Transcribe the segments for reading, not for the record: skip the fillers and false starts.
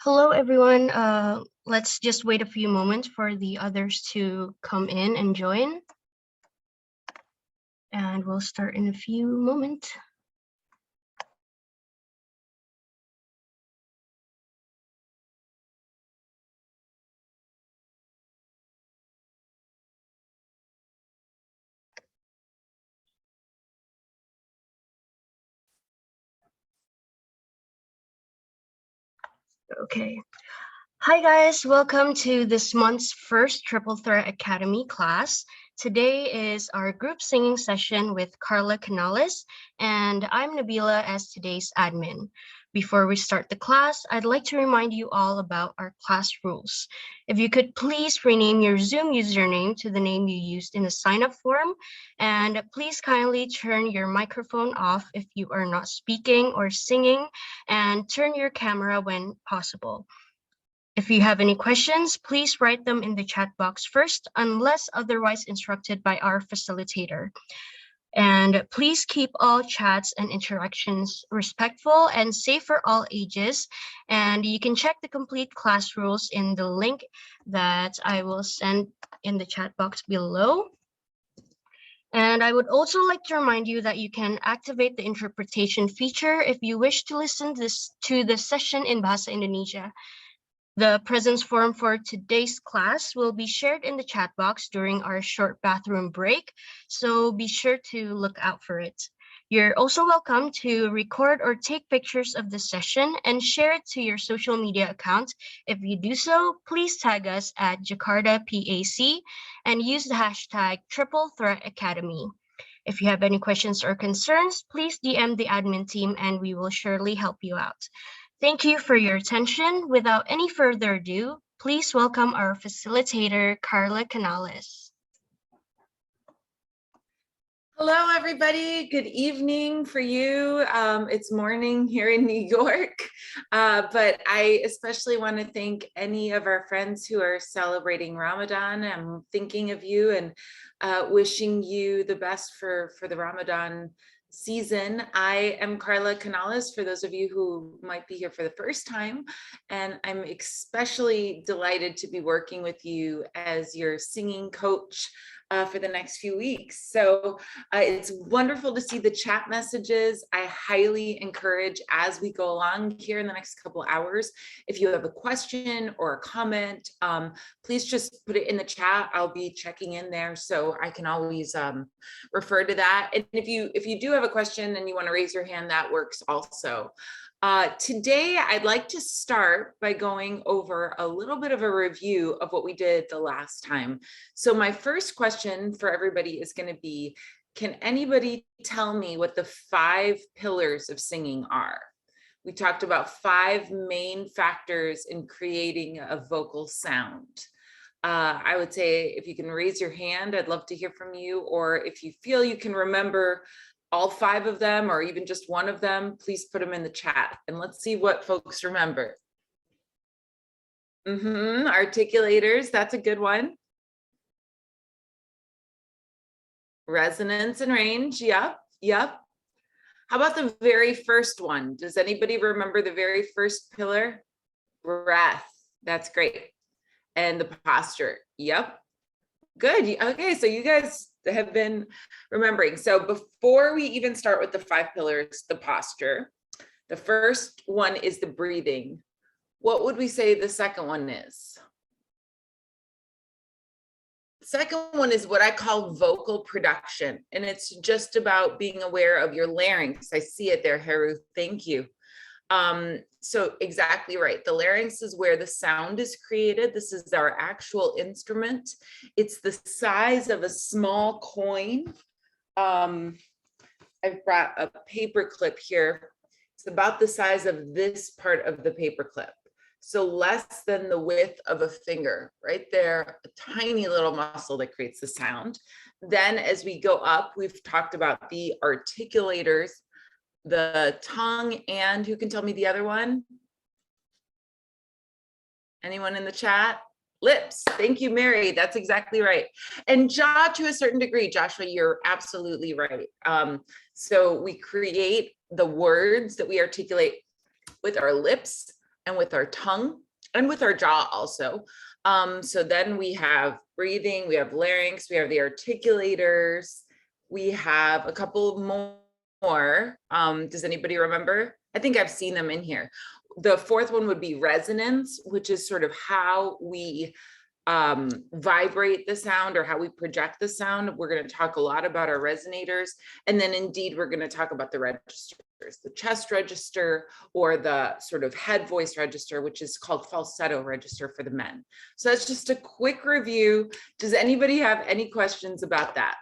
Hello, everyone. Let's just wait a few moments for the others to come in and join. And we'll start in a few moments. Okay. Hi, guys. Welcome to this month's first Triple Threat Academy class. Today is our group singing session with Carla Canales, and I'm Nabila as today's admin. Before we start the class, I'd like to remind you all about our class rules. If you could please rename your Zoom username to the name you used in the sign-up form, and please kindly turn your microphone off if you are not speaking or singing, and turn your camera when possible. If you have any questions, please write them in the chat box first, unless otherwise instructed by our facilitator. And please keep all chats and interactions respectful and safe for all ages. And you can check the complete class rules in the link that I will send in the chat box below. And I would also like to remind you that you can activate the interpretation feature if you wish to listen to the session in Bahasa Indonesia. The presence form for today's class will be shared in the chat box during our short bathroom break, so be sure to look out for it. You're also welcome to record or take pictures of the session and share it to your social media account. If you do so, please tag us at Jakarta PAC and use the hashtag Triple Threat Academy. If you have any questions or concerns, please DM the admin team and we will surely help you out. Thank you for your attention. Without any further ado, please welcome our facilitator, Carla Canales. Hello, everybody. Good evening for you. It's morning here in New York, but I especially want to thank any of our friends who are celebrating Ramadan. I'm thinking of you and wishing you the best for the Ramadan season. I am Carla Canales, for those of you who might be here for the first time, and I'm especially delighted to be working with you as your singing coach for the next few weeks. So it's wonderful to see the chat messages. I highly encourage, as we go along here in the next couple hours, if you have a question or a comment, please just put it in the chat. I'll be checking in there, so I can always refer to that. And if you do have a question and you want to raise your hand, that works also. Today, I'd like to start by going over a little bit of a review of what we did the last time. So my first question for everybody is going to be, can anybody tell me what the 5 pillars of singing are? We talked about 5 main factors in creating a vocal sound. I would say if you can raise your hand, I'd love to hear from you, or if you feel you can remember all 5 of them, or even just one of them, please put them in the chat and let's see what folks remember. Articulators, that's a good one. Resonance and range, yep. How about the very first one? Does anybody remember the very first pillar? Breath, that's great. And the posture, yep. Good, okay, so you guys have been remembering. So before we even start with the 5 pillars, the posture, the first one is the breathing. What would we say the second one is? Second one is what I call vocal production, and it's just about being aware of your larynx. I see it there, Haru, thank you. So exactly right. The larynx is where the sound is created. This is our actual instrument. It's the size of a small coin. I've brought a paper clip here. It's about the size of this part of the paper clip. So less than the width of a finger, right there, a tiny little muscle that creates the sound. Then as we go up, we've talked about the articulators, the tongue, and who can tell me the other one? Anyone in the chat? Lips. Thank you, Mary. That's exactly right. And jaw to a certain degree. Joshua, you're absolutely right. So we create the words that we articulate with our lips, and with our tongue and with our jaw also. So then we have breathing, we have larynx, we have the articulators, we have a couple more. Does anybody remember? I think I've seen them in here. The fourth one would be resonance, which is sort of how we vibrate the sound or how we project the sound. We're going to talk a lot about our resonators. And then indeed, we're going to talk about the registers, the chest register or the sort of head voice register, which is called falsetto register for the men. So that's just a quick review. Does anybody have any questions about that?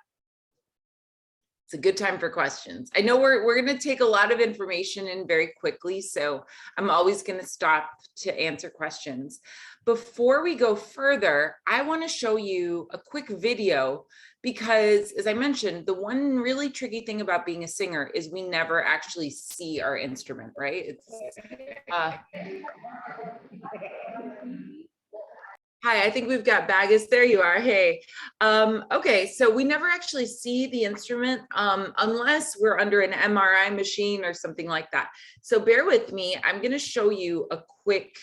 It's a good time for questions. I know we're going to take a lot of information in very quickly, so I'm always going to stop to answer questions. Before we go further, I want to show you a quick video because, as I mentioned, the one really tricky thing about being a singer is we never actually see our instrument, right? It's hi, I think we've got Bagus. There you are. Hey. Okay, so we never actually see the instrument unless we're under an MRI machine or something like that. So bear with me. I'm going to show you a quick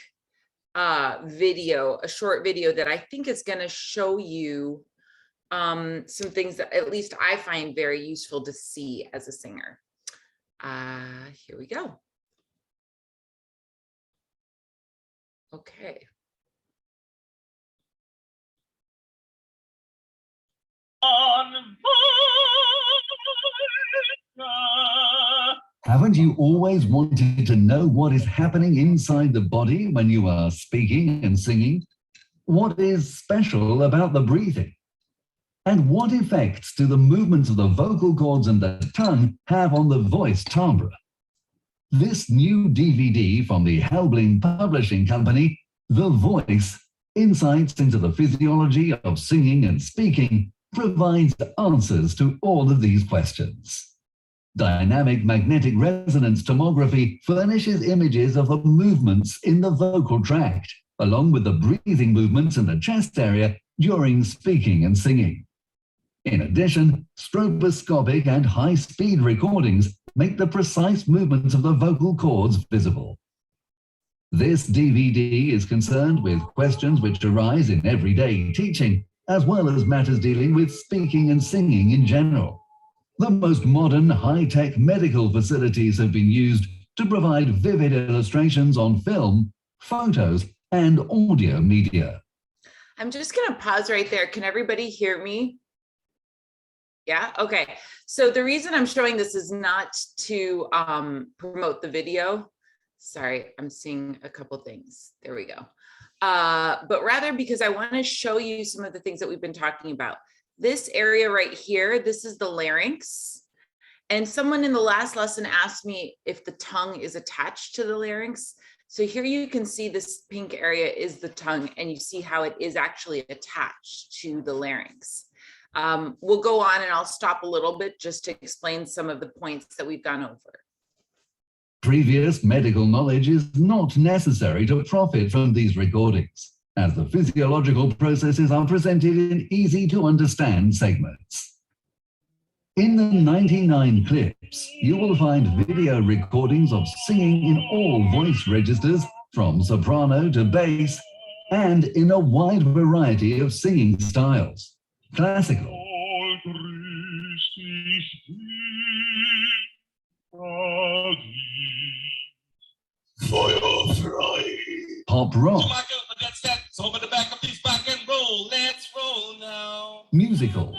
video, a short video that I think is going to show you some things that at least I find very useful to see as a singer. Here we go. Okay. Haven't you always wanted to know what is happening inside the body when you are speaking and singing? What is special about the breathing? And what effects do the movements of the vocal cords and the tongue have on the voice timbre? This new DVD from the Helbling Publishing Company, The Voice, Insights into the Physiology of Singing and Speaking, provides answers to all of these questions. Dynamic magnetic resonance tomography furnishes images of the movements in the vocal tract, along with the breathing movements in the chest area during speaking and singing. In addition, stroboscopic and high-speed recordings make the precise movements of the vocal cords visible. This DVD is concerned with questions which arise in everyday teaching, as well as matters dealing with speaking and singing in general. The most modern high-tech medical facilities have been used to provide vivid illustrations on film, photos, and audio media. I'm just going to pause right there. Can everybody hear me? Yeah, okay. So the reason I'm showing this is not to promote the video. Sorry, I'm seeing a couple things. There we go. But rather because I want to show you some of the things that we've been talking about. This area right here, this is the larynx. And someone in the last lesson asked me if the tongue is attached to the larynx. So here you can see this pink area is the tongue, and you see how it is actually attached to the larynx. We'll go on and I'll stop a little bit just to explain some of the points that we've gone over. Previous medical knowledge is not necessary to profit from these recordings, as the physiological processes are presented in easy-to-understand segments. In the 99 clips, you will find video recordings of singing in all voice registers, from soprano to bass, and in a wide variety of singing styles. Classical, pop rock, musical,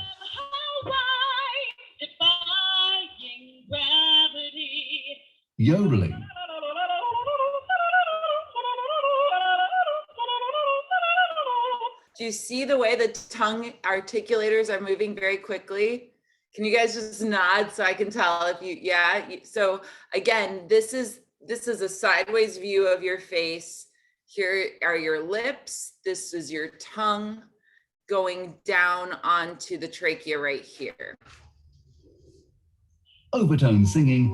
yodeling, do you see the way the tongue articulators are moving very quickly? Can you guys just nod so I can tell if you, yeah. So again, this is a sideways view of your face. Here are your lips. This is your tongue going down onto the trachea right here. overtone singing,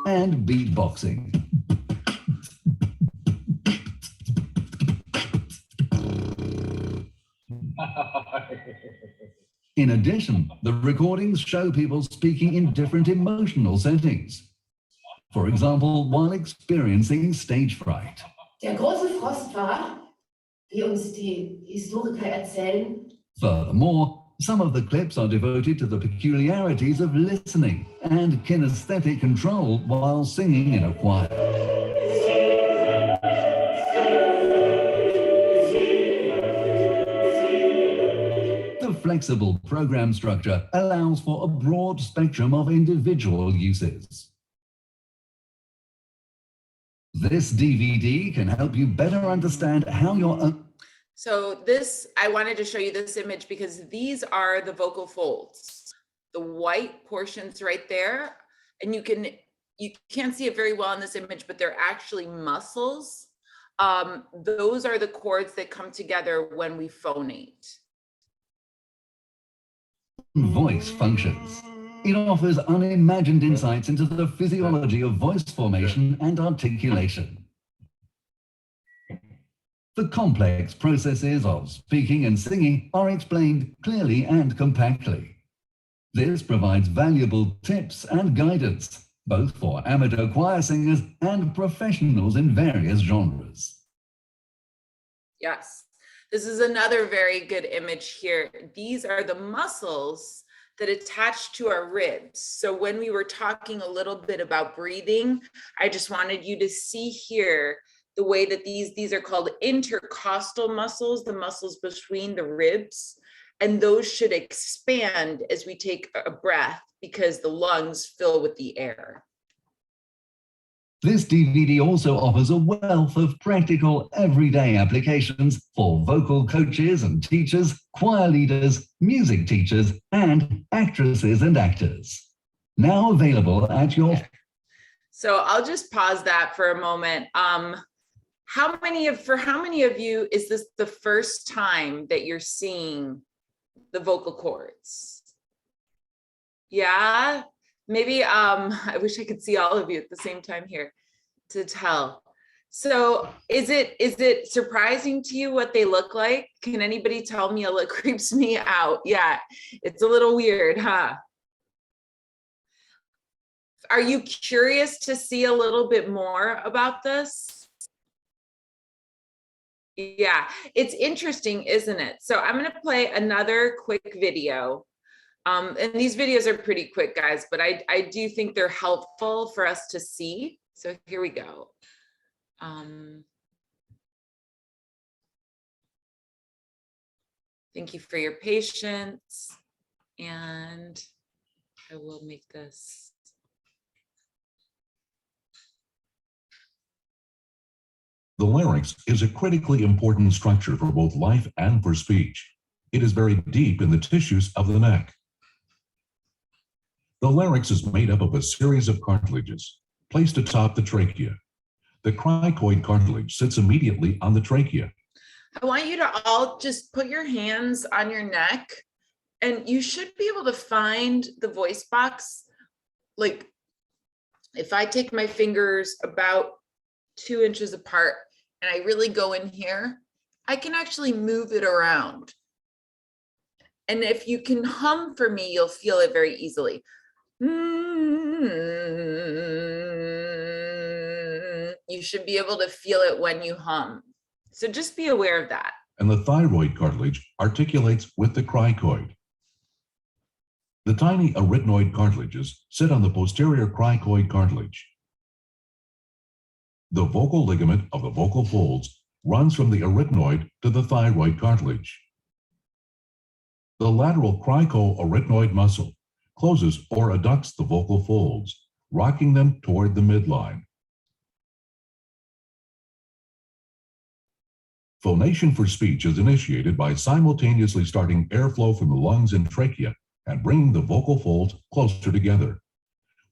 and beatboxing. In addition, the recordings show people speaking in different emotional settings. For example, while experiencing stage fright. Der große Frost war, wie uns die Historiker erzählen. Furthermore, some of the clips are devoted to the peculiarities of listening and kinesthetic control while singing in a choir. The flexible program structure allows for a broad spectrum of individual uses. This DVD can help you better understand how your So this, I wanted to show you this image because these are the vocal folds, the white portions right there. And you can't see it very well in this image, but they're actually muscles. Those are the cords that come together when we phonate. voice functions. It offers unimagined insights into the physiology of voice formation and articulation. The complex processes of speaking and singing are explained clearly and compactly. This provides valuable tips and guidance, both for amateur choir singers and professionals in various genres. Yes, this is another very good image here. These are the muscles that attach to our ribs. So when we were talking a little bit about breathing, I just wanted you to see here the way that these are called intercostal muscles, the muscles between the ribs, and those should expand as we take a breath because the lungs fill with the air. This DVD also offers a wealth of practical everyday applications for vocal coaches and teachers, choir leaders, music teachers, and actresses and actors. Now available at your... So I'll just pause that for a moment. For how many of you is this the first time that you're seeing the vocal cords? Yeah, maybe I wish I could see all of you at the same time here to tell. So is it surprising to you what they look like? Can anybody tell me? It creeps me out. Yeah, it's a little weird, huh? Are you curious to see a little bit more about this? Yeah, it's interesting, isn't it? So I'm going to play another quick video. And these videos are pretty quick, guys, but I do think they're helpful for us to see. So here we go. Thank you for your patience. And I will make this. The larynx is a critically important structure for both life and for speech. It is very deep in the tissues of the neck. The larynx is made up of a series of cartilages placed atop the trachea. The cricoid cartilage sits immediately on the trachea. I want you to all just put your hands on your neck, and you should be able to find the voice box. Like if I take my fingers about 2 inches apart and I really go in here, I can actually move it around. And if you can hum for me, you'll feel it very easily. You should be able to feel it when you hum. So just be aware of that. And the thyroid cartilage articulates with the cricoid. The tiny arytenoid cartilages sit on the posterior cricoid cartilage. The vocal ligament of the vocal folds runs from the arytenoid to the thyroid cartilage. The lateral cricoarytenoid muscle closes or adducts the vocal folds, rocking them toward the midline. Phonation for speech is initiated by simultaneously starting airflow from the lungs and trachea and bringing the vocal folds closer together.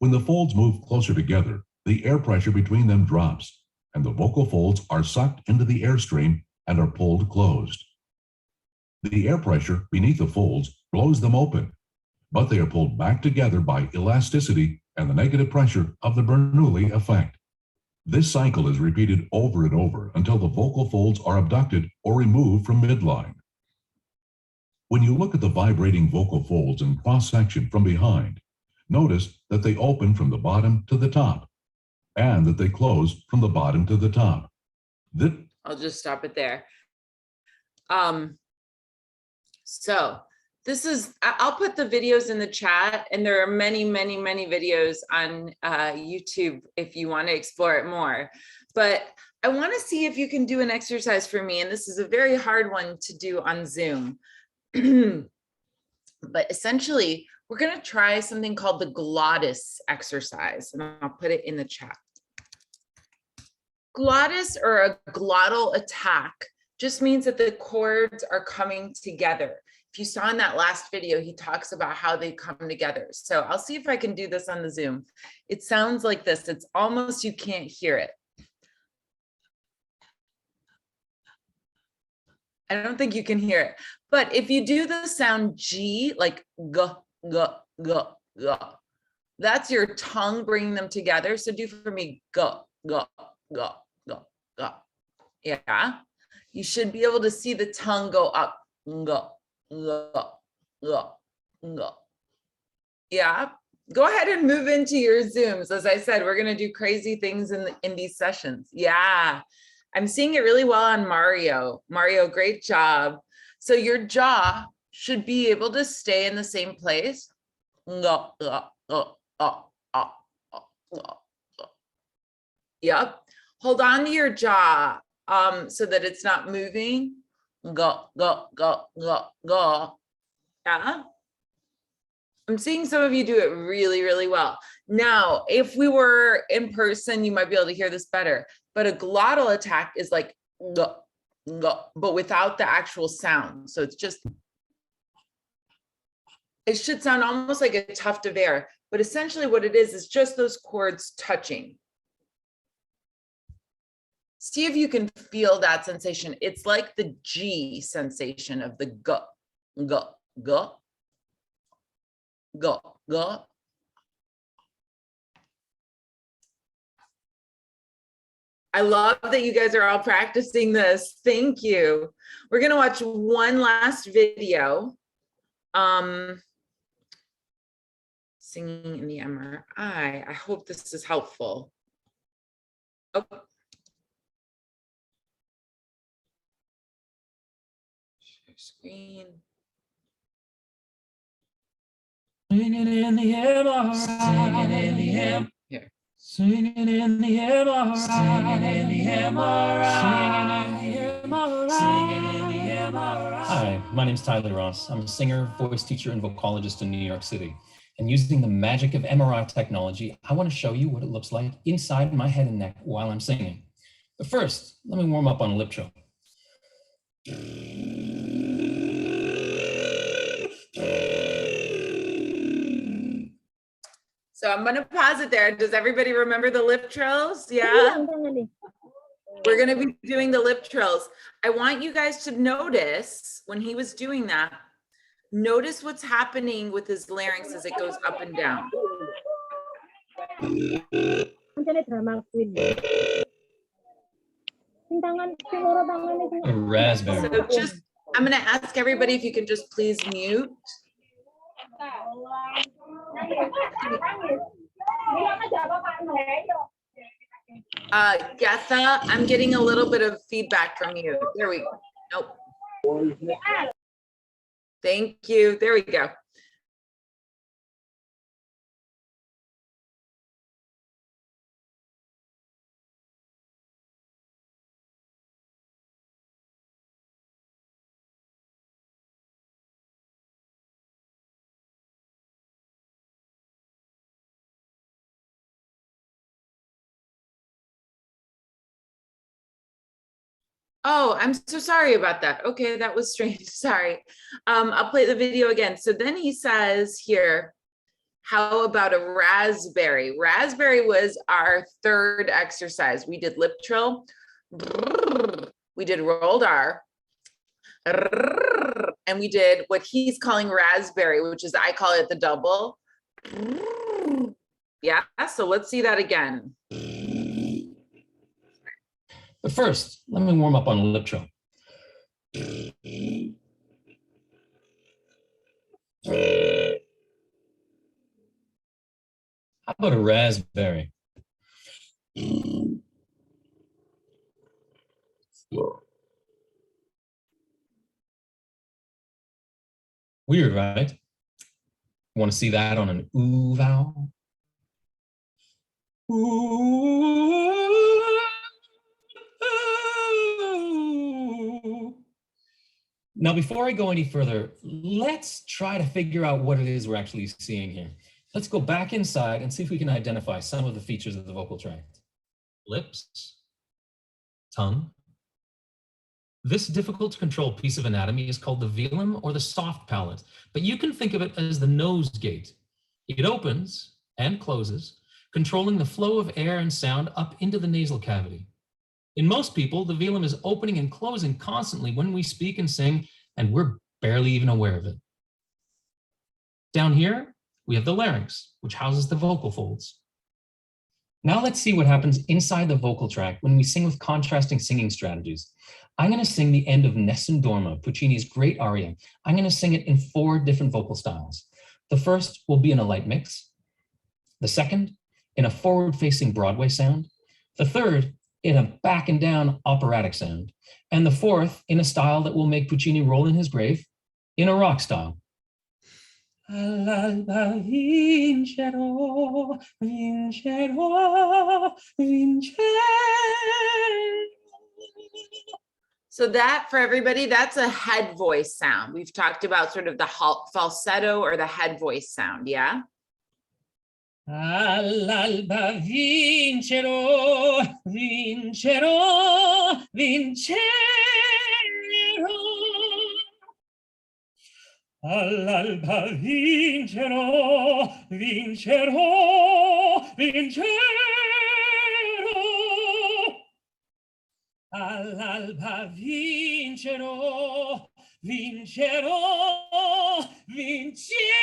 When the folds move closer together, the air pressure between them drops, and the vocal folds are sucked into the airstream and are pulled closed. The air pressure beneath the folds blows them open, but they are pulled back together by elasticity and the negative pressure of the Bernoulli effect. This cycle is repeated over and over until the vocal folds are abducted or removed from midline. When you look at the vibrating vocal folds in cross-section from behind, notice that they open from the bottom to the top and that they close from the bottom to the top. I'll just stop it there. So this is, I'll put the videos in the chat, and there are many, many, many videos on YouTube if you want to explore it more. But I want to see if you can do an exercise for me. And this is a very hard one to do on Zoom. But essentially, we're going to try something called the Glottis exercise. And I'll put it in the chat. Glottis, or a glottal attack, just means that the chords are coming together. If you saw in that last video, he talks about how they come together. So I'll see if I can do this on the Zoom. It sounds like this. It's almost, you can't hear it. I don't think you can hear it. But if you do the sound G, like g, g, g, g, that's your tongue bringing them together. So do for me, g, g, g, g, g. Yeah. You should be able to see the tongue go up. G, g, g, g. Yeah. Go ahead and move into your Zooms. As I said, we're going to do crazy things in these sessions. Yeah. I'm seeing it really well on Mario. Mario, great job. So your jaw should be able to stay in the same place. Yep. Hold on to your jaw so that it's not moving. Go, go, go, go, go. Yeah. I'm seeing some of you do it really, really well. Now, if we were in person, you might be able to hear this better. But a glottal attack is like, go, go, but without the actual sound. So it's just, it should sound almost like a tuft of air. But essentially what it is just those chords touching. See if you can feel that sensation. It's like the G sensation of the go, go, go. Go, go. I love that you guys are all practicing this. Thank you. We're going to watch one last video. Singing in the MRI. I hope this is helpful. Oh. Share screen. Singing in the MRI. Singing in the MRI. Here. Singing in the MRI. Singing in the MRI. Singing in the MRI. Singing in the MRI. Hi, my name's Tyler Ross. I'm a singer, voice teacher, and vocalist in New York City. And using the magic of MRI technology, I want to show you what it looks like inside my head and neck while I'm singing. But first, let me warm up on Lip Trill. So I'm going to pause it there. Does everybody remember the lip trills? Yeah. We're going to be doing the lip trills. I want you guys to notice when he was doing that, notice what's happening with his larynx as it goes up and down. A raspberry. So just, I'm going to ask everybody if you can just please mute. Getha, I'm getting a little bit of feedback from you. There we go. Nope. Thank you. There we go. Oh, I'm so sorry about that. Okay, that was strange. Sorry. I'll play the video again. So then he says here, how about a raspberry? Raspberry was our third exercise. We did lip trill. We did rolled R. And we did what he's calling raspberry, which is, I call it the double. Yeah, so let's see that again. But first, let me warm up on Lip Trill. about a raspberry? Weird, right? Want to see that on an ooh vowel? Ooh. Now, before I go any further, let's try to figure out what it is we're actually seeing here. Let's go back inside and see if we can identify some of the features of the vocal tract. Lips, tongue. This difficult to control piece of anatomy is called the velum or the soft palate, but you can think of it as the nose gate. It opens and closes, controlling the flow of air and sound up into the nasal cavity. In most people, the velum is opening and closing constantly when we speak and sing, and we're barely even aware of it. Down here, we have the larynx, which houses the vocal folds. Now let's see what happens inside the vocal tract when we sing with contrasting singing strategies. I'm going to sing the end of Nessun Dorma, Puccini's great aria. I'm going to sing it in 4 different vocal styles. The first will be in a light mix. The second, in a forward-facing Broadway sound. The third, in a back and down operatic sound. And the fourth, in a style that will make Puccini roll in his grave, in a rock style. All'alba vincerò, vincerò, vincerò. So that, for everybody, that's a head voice sound. We've talked about sort of the falsetto or the head voice sound, yeah? All'alba vincerò, vincerò, vincerò. All'alba vincerò, vincerò, vincerò. All'alba vincerò, vincerò, vincerò.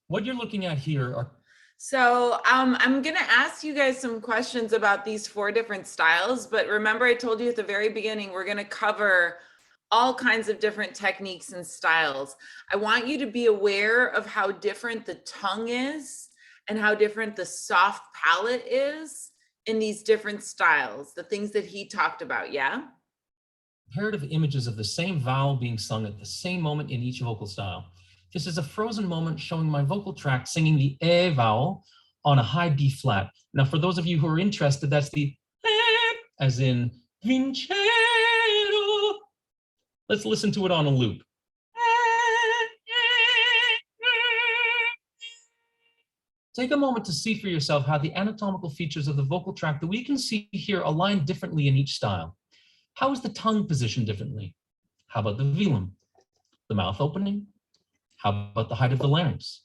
What you're looking at here are... So I'm going to ask you guys some questions about these 4 different styles, but remember I told you at the very beginning, we're going to cover all kinds of different techniques and styles. I want you to be aware of how different the tongue is and how different the soft palate is in these different styles, the things that he talked about, yeah? Comparative images of the same vowel being sung at the same moment in each vocal style. This is a frozen moment showing my vocal tract singing the E vowel on a high B flat. Now, for those of you who are interested, that's the as in vincero. Let's listen to it on a loop. Take a moment to see for yourself how the anatomical features of the vocal tract that we can see here align differently in each style. How is the tongue positioned differently? How about the velum? The mouth opening? How about the height of the larynx?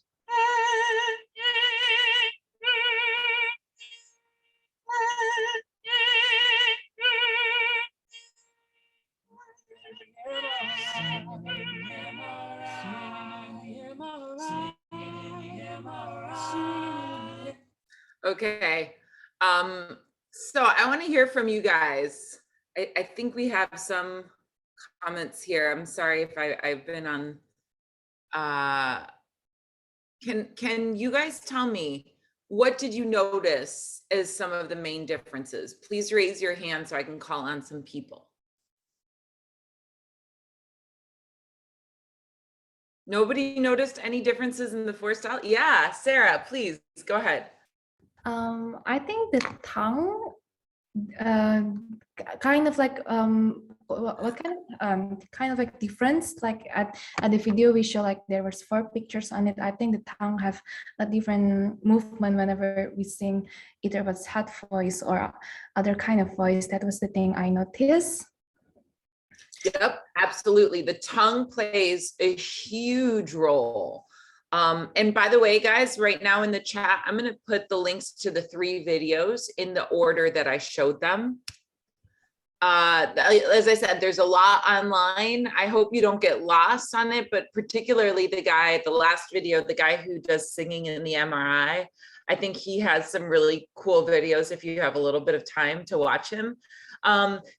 Okay, so I want to hear from you guys. I think we have some comments here. I'm sorry if I've been on. Can you guys tell me, what did you notice as some of the main differences? Please raise your hand so I can call on some people. Nobody noticed any differences in the 4 style? Yeah, Sarah, please go ahead. I think the tongue kind of like what kind of like difference, like at the video we show, like there was 4 pictures on it. I think the tongue have a different movement whenever we sing, either was head voice or other kind of voice. That was the thing I noticed. Yep, absolutely. The tongue plays a huge role. And by the way, guys, right now in the chat, I'm going to put the links to the 3 videos in the order that I showed them. As I said, there's a lot online. I hope you don't get lost on it, but particularly the last video, the guy who does singing in the MRI, I think he has some really cool videos if you have a little bit of time to watch him.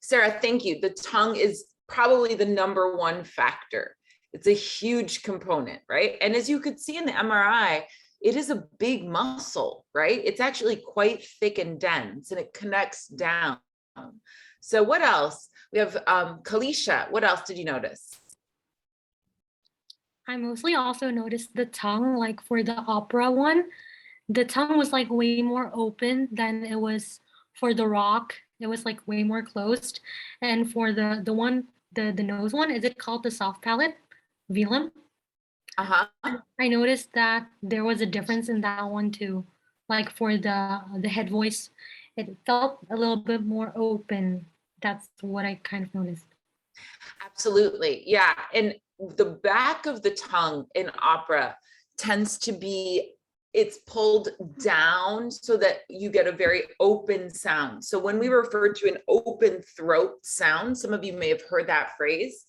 Sarah, thank you. The tongue is probably the #1 factor. It's a huge component, right? And as you could see in the MRI, it is a big muscle, right? It's actually quite thick and dense, and it connects down. So what else? We have Kalisha. What else did you notice? I mostly also noticed the tongue, like for the opera one, the tongue was like way more open than it was for the rock. It was like way more closed. And for the nose one, is it called the soft palate? Velum? Uh-huh. I noticed that there was a difference in that one too. Like for the head voice, it felt a little bit more open. That's what I kind of noticed. Absolutely. Yeah. And the back of the tongue in opera tends to be, it's pulled down so that you get a very open sound. So when we refer to an open throat sound, some of you may have heard that phrase.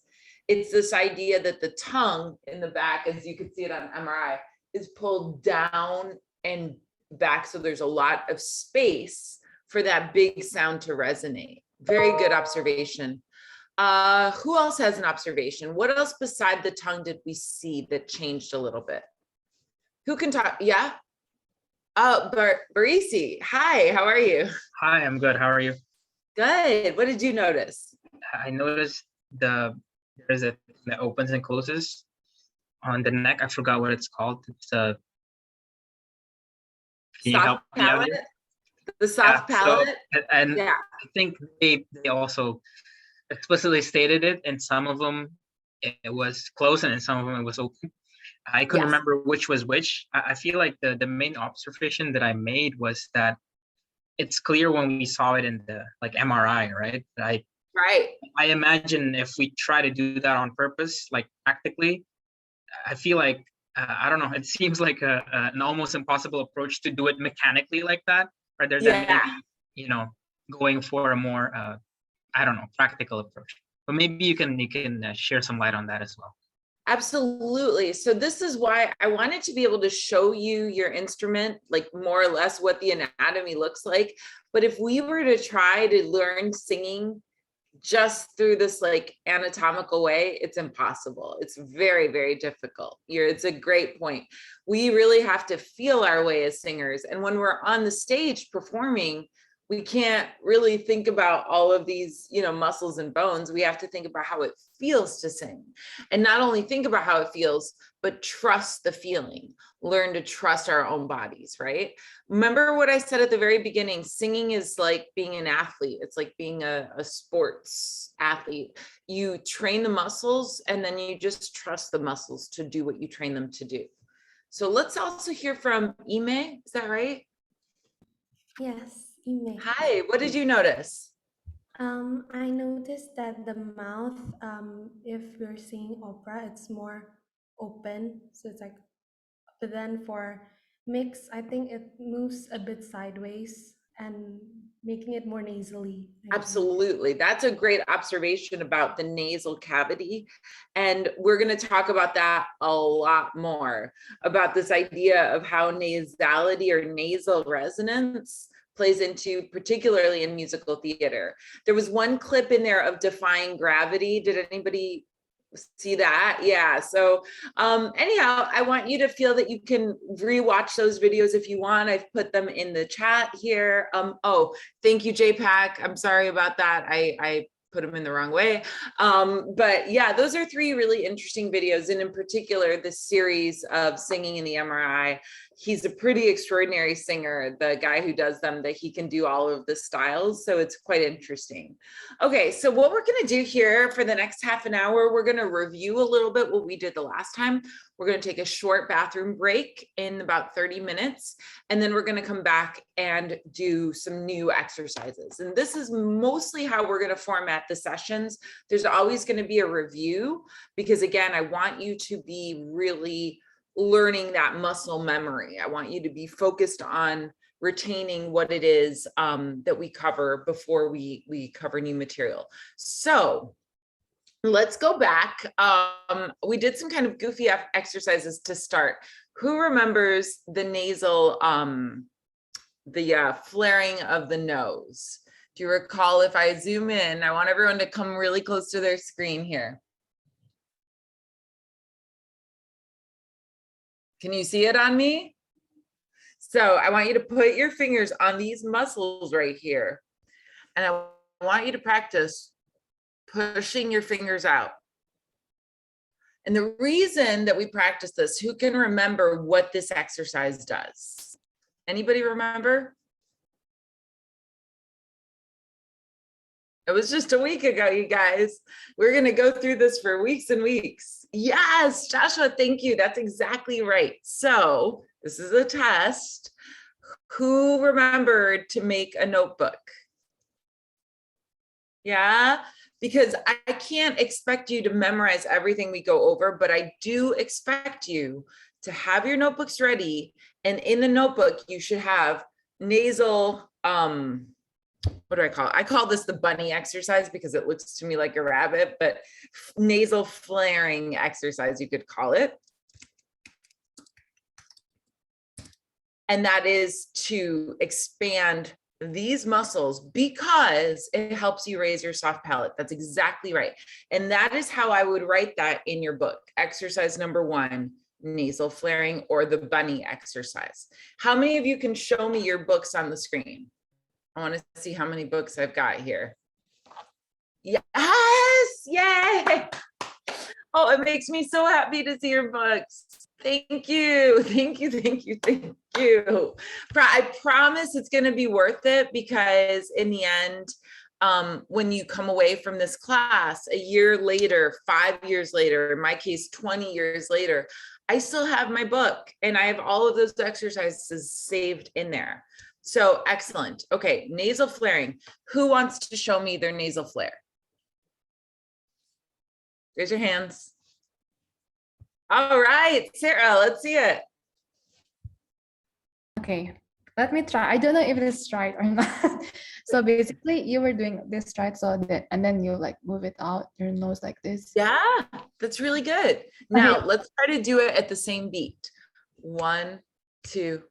It's this idea that the tongue in the back, as you can see it on MRI, is pulled down and back. So there's a lot of space for that big sound to resonate. Very good observation. Who else has an observation? What else beside the tongue did we see that changed a little bit? Who can talk? Yeah. Oh, Barisi. Hi, how are you? Hi, I'm good. How are you? Good. What did you notice? I noticed there's a thing that opens and closes on the neck. I forgot what it's called. It's can you help me out here? The soft palate. So, and yeah. I think they also explicitly stated it, and some of them it was closed and in some of them it was open. I couldn't remember which was which. I feel like the main observation that I made was that it's clear when we saw it in the like MRI, right? I imagine if we try to do that on purpose, like practically, I feel like I don't know. It seems like an almost impossible approach to do it mechanically like that, rather than maybe going for a more I don't know, practical approach. But maybe you can share some light on that as well. Absolutely. So this is why I wanted to be able to show you your instrument, like more or less what the anatomy looks like. But if we were to try to learn singing just through this like anatomical way, it's impossible. It's very, very difficult. It's a great point. We really have to feel our way as singers. And when we're on the stage performing, we can't really think about all of these, muscles and bones. We have to think about how it feels to sing, and not only think about how it feels, but trust the feeling, learn to trust our own bodies, right? Remember what I said at the very beginning, singing is like being an athlete. It's like being a sports athlete. You train the muscles and then you just trust the muscles to do what you train them to do. So let's also hear from Ime, is that right? Yes. Hi, what did you notice? I noticed that the mouth, if you're singing opera, it's more open. So it's like, but then for mix, I think it moves a bit sideways and making it more nasally. Absolutely. That's a great observation about the nasal cavity. And we're going to talk about that a lot more, about this idea of how nasality or nasal resonance plays into, particularly in musical theater. There was one clip in there of defying gravity. Did anybody see that? Yeah. So anyhow, I want you to feel that you can rewatch those videos if you want. I've put them in the chat here. Oh, thank you, JPAC. I'm sorry about that. I put them in the wrong way. But yeah, those are 3 really interesting videos. And in particular, the series of singing in the MRI. He's a pretty extraordinary singer, the guy who does them, that he can do all of the styles. So it's quite interesting. Okay, so what we're going to do here for the next half an hour, we're going to review a little bit what we did the last time. We're going to take a short bathroom break in about 30 minutes, and then we're going to come back and do some new exercises. And this is mostly how we're going to format the sessions. There's always going to be a review because, again, I want you to be really learning that muscle memory. I want you to be focused on retaining what it is that we cover before we cover new material. So let's go back. We did some kind of goofy exercises to start. Who remembers the nasal, flaring of the nose? Do you recall? If I zoom in, I want everyone to come really close to their screen here. Can you see it on me? So I want you to put your fingers on these muscles right here. And I want you to practice pushing your fingers out. And the reason that we practice this, who can remember what this exercise does? Anybody remember? It was just a week ago, you guys. We're going to go through this for weeks and weeks. Yes, Joshua, thank you. That's exactly right. So this is a test. Who remembered to make a notebook? Yeah, because I can't expect you to memorize everything we go over, but I do expect you to have your notebooks ready. And in the notebook, you should have nasal, what do I call it? I call this the bunny exercise because it looks to me like a rabbit, but nasal flaring exercise, you could call it. And that is to expand these muscles because it helps you raise your soft palate. That's exactly right. And that is how I would write that in your book. Exercise number 1, nasal flaring, or the bunny exercise. How many of you can show me your books on the screen? I want to see how many books I've got here. Yes, yay. Oh, it makes me so happy to see your books. Thank you, thank you, thank you, thank you. I promise it's going to be worth it because in the end, when you come away from this class a year later, 5 years later, in my case, 20 years later, I still have my book and I have all of those exercises saved in there. So excellent. Okay, nasal flaring. Who wants to show me their nasal flare? Raise your hands. All right, Sarah, let's see it. Okay, let me try. I don't know if it's right or not. So basically you were doing this right, so that, and then you like move it out your nose like this. Yeah, that's really good. Now let's try to do it at the same beat. 1, 2,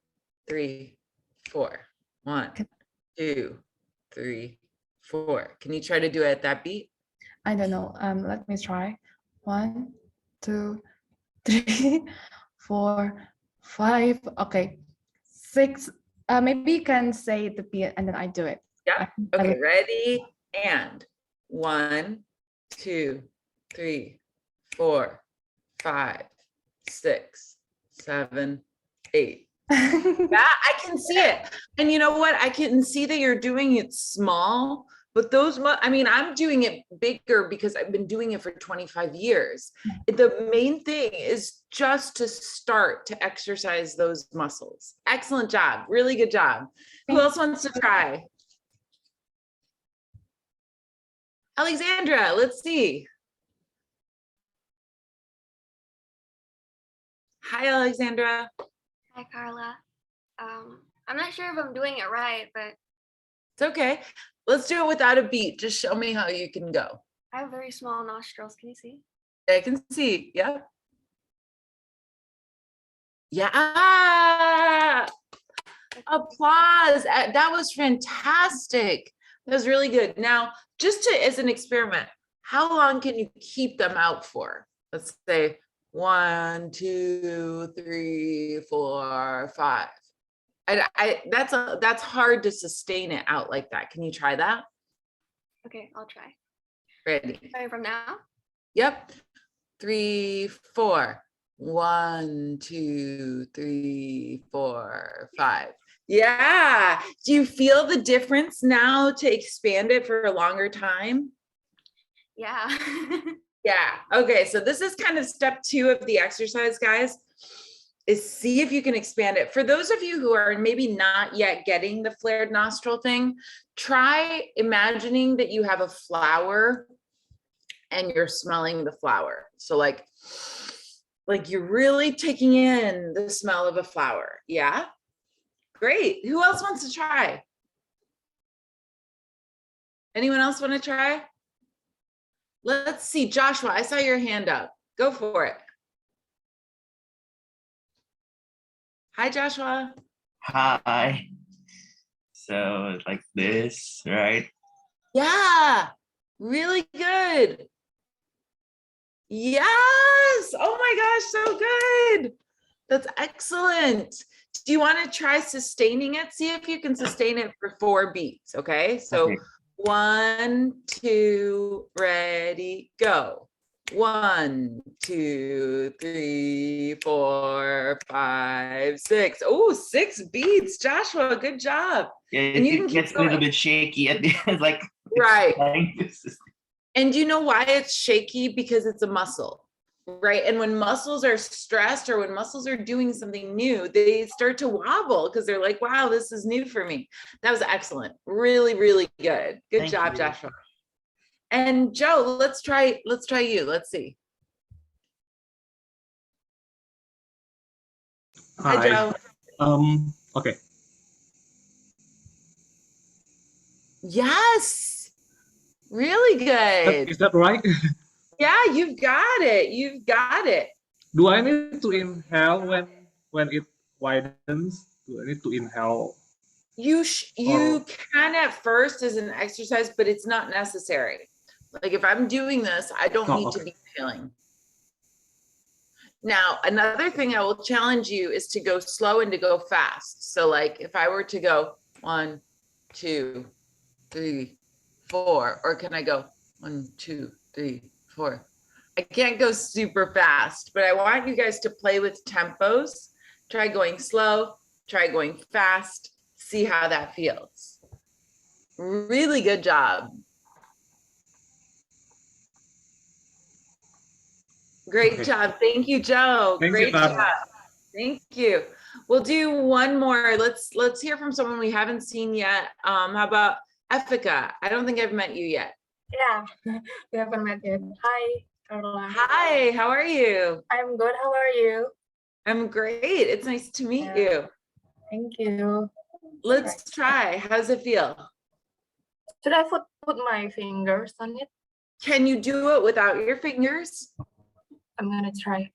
3, 4. 1, 2, 3, 4. Can you try to do it at that beat? I don't know. Let me try. 1, 2, 3, 4, 5. Okay, 6. Maybe you can say the beat and then I do it. Yeah. Okay, ready? And 1, 2, 3, 4, 5, 6, 7, 8. Yeah, I can see it. And you know what? I can see that you're doing it small, but those, I mean, I'm doing it bigger because I've been doing it for 25 years. The main thing is just to start to exercise those muscles. Excellent job. Really good job. Who else wants to try? Alexandra, let's see. Hi, Alexandra. Hi, Carla. I'm not sure if I'm doing it right, but it's okay. Let's do it without a beat. Just show me how you can go. I have very small nostrils. Can you see? I can see. Yeah. Yeah. Applause. That was fantastic. That was really good. Now, just to, as an experiment, how long can you keep them out for? Let's say 1, 2, 3, 4, 5. That's hard to sustain it out like that. Can you try that? Okay, I'll try. Ready? Starting from now? Yep. 3, 4. 1, 2, 3, 4, 5. Yeah. Do you feel the difference now to expand it for a longer time? Yeah. Yeah. Okay. So this is kind of step 2 of the exercise, guys, is see if you can expand it. For those of you who are maybe not yet getting the flared nostril thing, try imagining that you have a flower and you're smelling the flower. So like you're really taking in the smell of a flower. Yeah. Great. Who else wants to try? Anyone else want to try? Let's see. Joshua, I saw your hand up. Go for it. Hi, Joshua. Hi. So like this, right? Yeah. Really good. Yes. Oh my gosh, so good. That's excellent. Do you want to try sustaining it? See if you can sustain it for 4 beats. Okay. So Okay. 1, 2, ready, go. 1, 2, 3, 4, 5, 6. Oh, 6 beats, Joshua. Good job. Yeah, And you can it keep gets a little going. bit shaky at the end, like Right. it's And you know why it's shaky? Because it's a muscle, right? And when muscles are stressed or when muscles are doing something new, they start to wobble because they're like, wow, this is new for me. That was excellent. Really, really good. Good Thank job, you. Joshua. And Joe, let's try you. Let's see. Hi, Joe. Okay. Yes. Really good. Is that right? Yeah, you've got it. You've got it. Do I need to inhale when it widens? Do I need to inhale? You can at first as an exercise, but it's not necessary. Like if I'm doing this, I don't need to be feeling. Now, another thing I will challenge you is to go slow and to go fast. So like if I were to go 1, 2, 3, 4, or can I go 1, 2, 3, 4? I can't go super fast, but I want you guys to play with tempos. Try going slow, try going fast, see how that feels. Really good job. Great job. Thank you, Joe. Great job. Thank you. We'll do one more. Let's hear from someone we haven't seen yet. How about Efika? I don't think I've met you yet. Yeah, we haven't met yet. Hi, Carla. Hi, how are you? I'm good. How are you? I'm great. It's nice to meet you. Thank you. Let's try. How's it feel? Should I put my fingers on it? Can you do it without your fingers? I'm gonna try.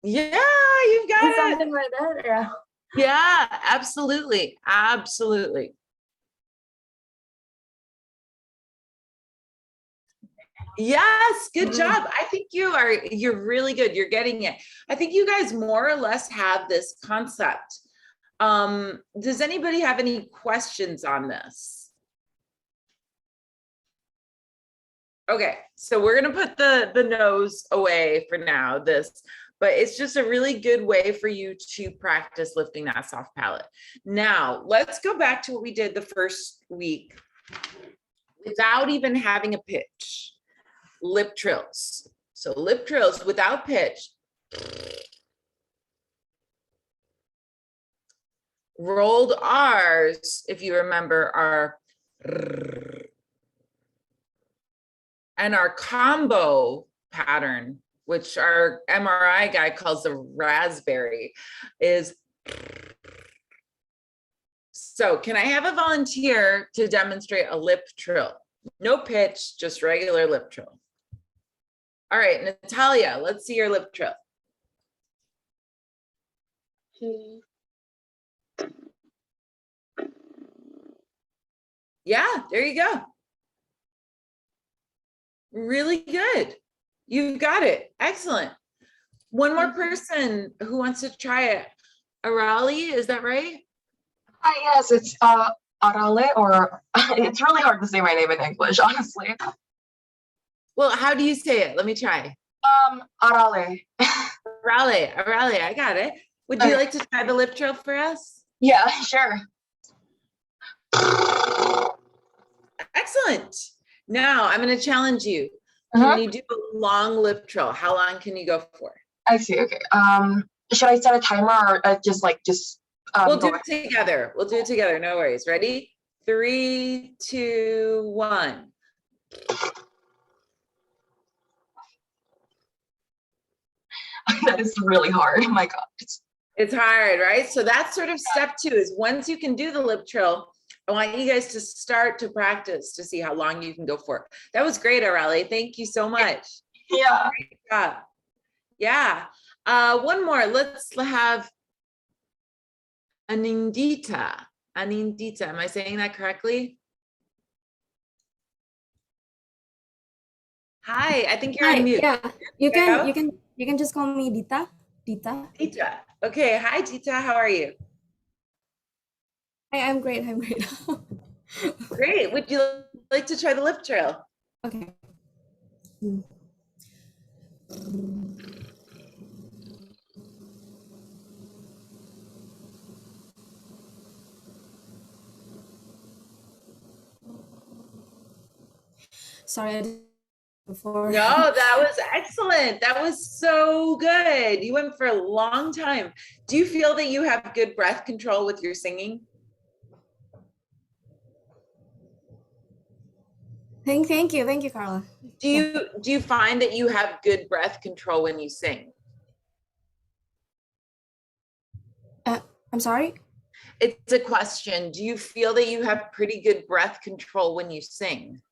Yeah, you've got it. Something like that, yeah. Yeah, absolutely. Absolutely. Yes, good job. I think you're really good. You're getting it. I think you guys more or less have this concept. Does anybody have any questions on this? Okay, so we're gonna put the nose away for now, but it's just a really good way for you to practice lifting that soft palate. Now, let's go back to what we did the first week without even having a pitch. Lip trills. So lip trills without pitch. Rolled R's, if you remember, are and our combo pattern, which our MRI guy calls the raspberry, is. So can I have a volunteer to demonstrate a lip trill? No pitch, just regular lip trill. All right, Natalia, let's see your lip trill. Yeah, there you go. Really good. You've got it. Excellent. One more person who wants to try it. Arali, is that right? Hi, yes, it's Arale, or it's really hard to say my name in English, honestly. Well, how do you say it? Let me try. Arale. Arale, I got it. Would you like to try the lip trill for us? Yeah, sure. Excellent. Now I'm going to challenge you. Can you do a long lip trill? How long can you go for? I see. Okay. Should I set a timer or we'll do it together. We'll do it together. No worries. Ready? 3, 2, 1. That is really hard. Oh my God. It's hard, right? So that's sort of step 2 is once you can do the lip trill, I want you guys to start to practice to see how long you can go for. That was great, Arali. Thank you so much. Yeah. Great job. Yeah. One more. Let's have Anindita. Anindita. Am I saying that correctly? Hi. I think you're on mute. Yeah. You can just call me Dita. Dita. Dita. Okay, hi Dita, how are you? Hi, I'm great. I'm great. Great. Would you like to try the lip trill? Okay. Sorry, I did before. No, that was excellent. That was so good. You went for a long time. Do you feel that you have good breath control with your singing? Thank you, Carla. Do you find that you have good breath control when you sing? I'm sorry? It's a question. Do you feel that you have pretty good breath control when you sing?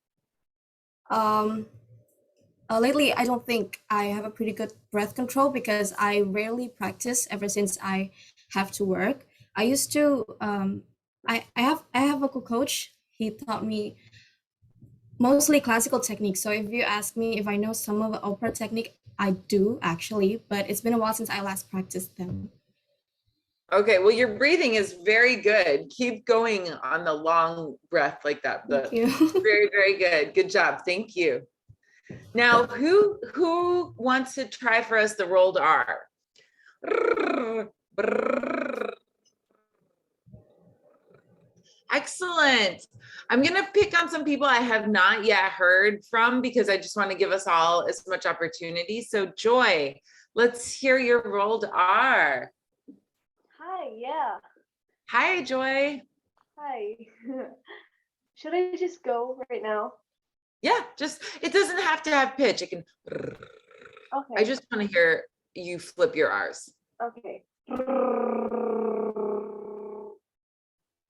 Lately, I don't think I have a pretty good breath control because I rarely practice ever since I have to work. I used to, I have a vocal coach. He taught me mostly classical techniques. So if you ask me if I know some of the opera technique, I do actually, but it's been a while since I last practiced them. Okay, well, your breathing is very good. Keep going on the long breath like that. Thank you. Very, very good. Good job. Thank you. Now, who wants to try for us the rolled R? Excellent. I'm going to pick on some people I have not yet heard from because I just want to give us all as much opportunity. So Joy, let's hear your rolled R. Hi, yeah. Hi, Joy. Hi. Should I just go right now? Yeah, just, it doesn't have to have pitch. It can, Okay. I just want to hear you flip your R's. Okay.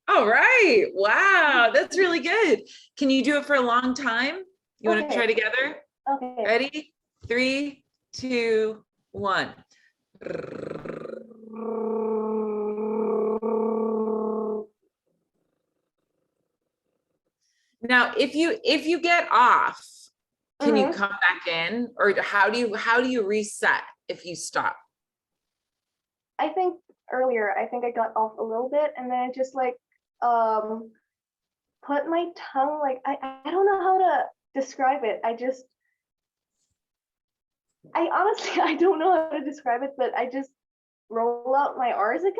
All right. Wow, that's really good. Can you do it for a long time? You want to try together? Okay. Ready? 3, 2, 1. Now, if you get off, can you come back in, or how do you reset if you stop? I think earlier, I think I got off a little bit and then I just like put my tongue, like I don't know how to describe it. I honestly I don't know how to describe it, but I just roll out my R's again.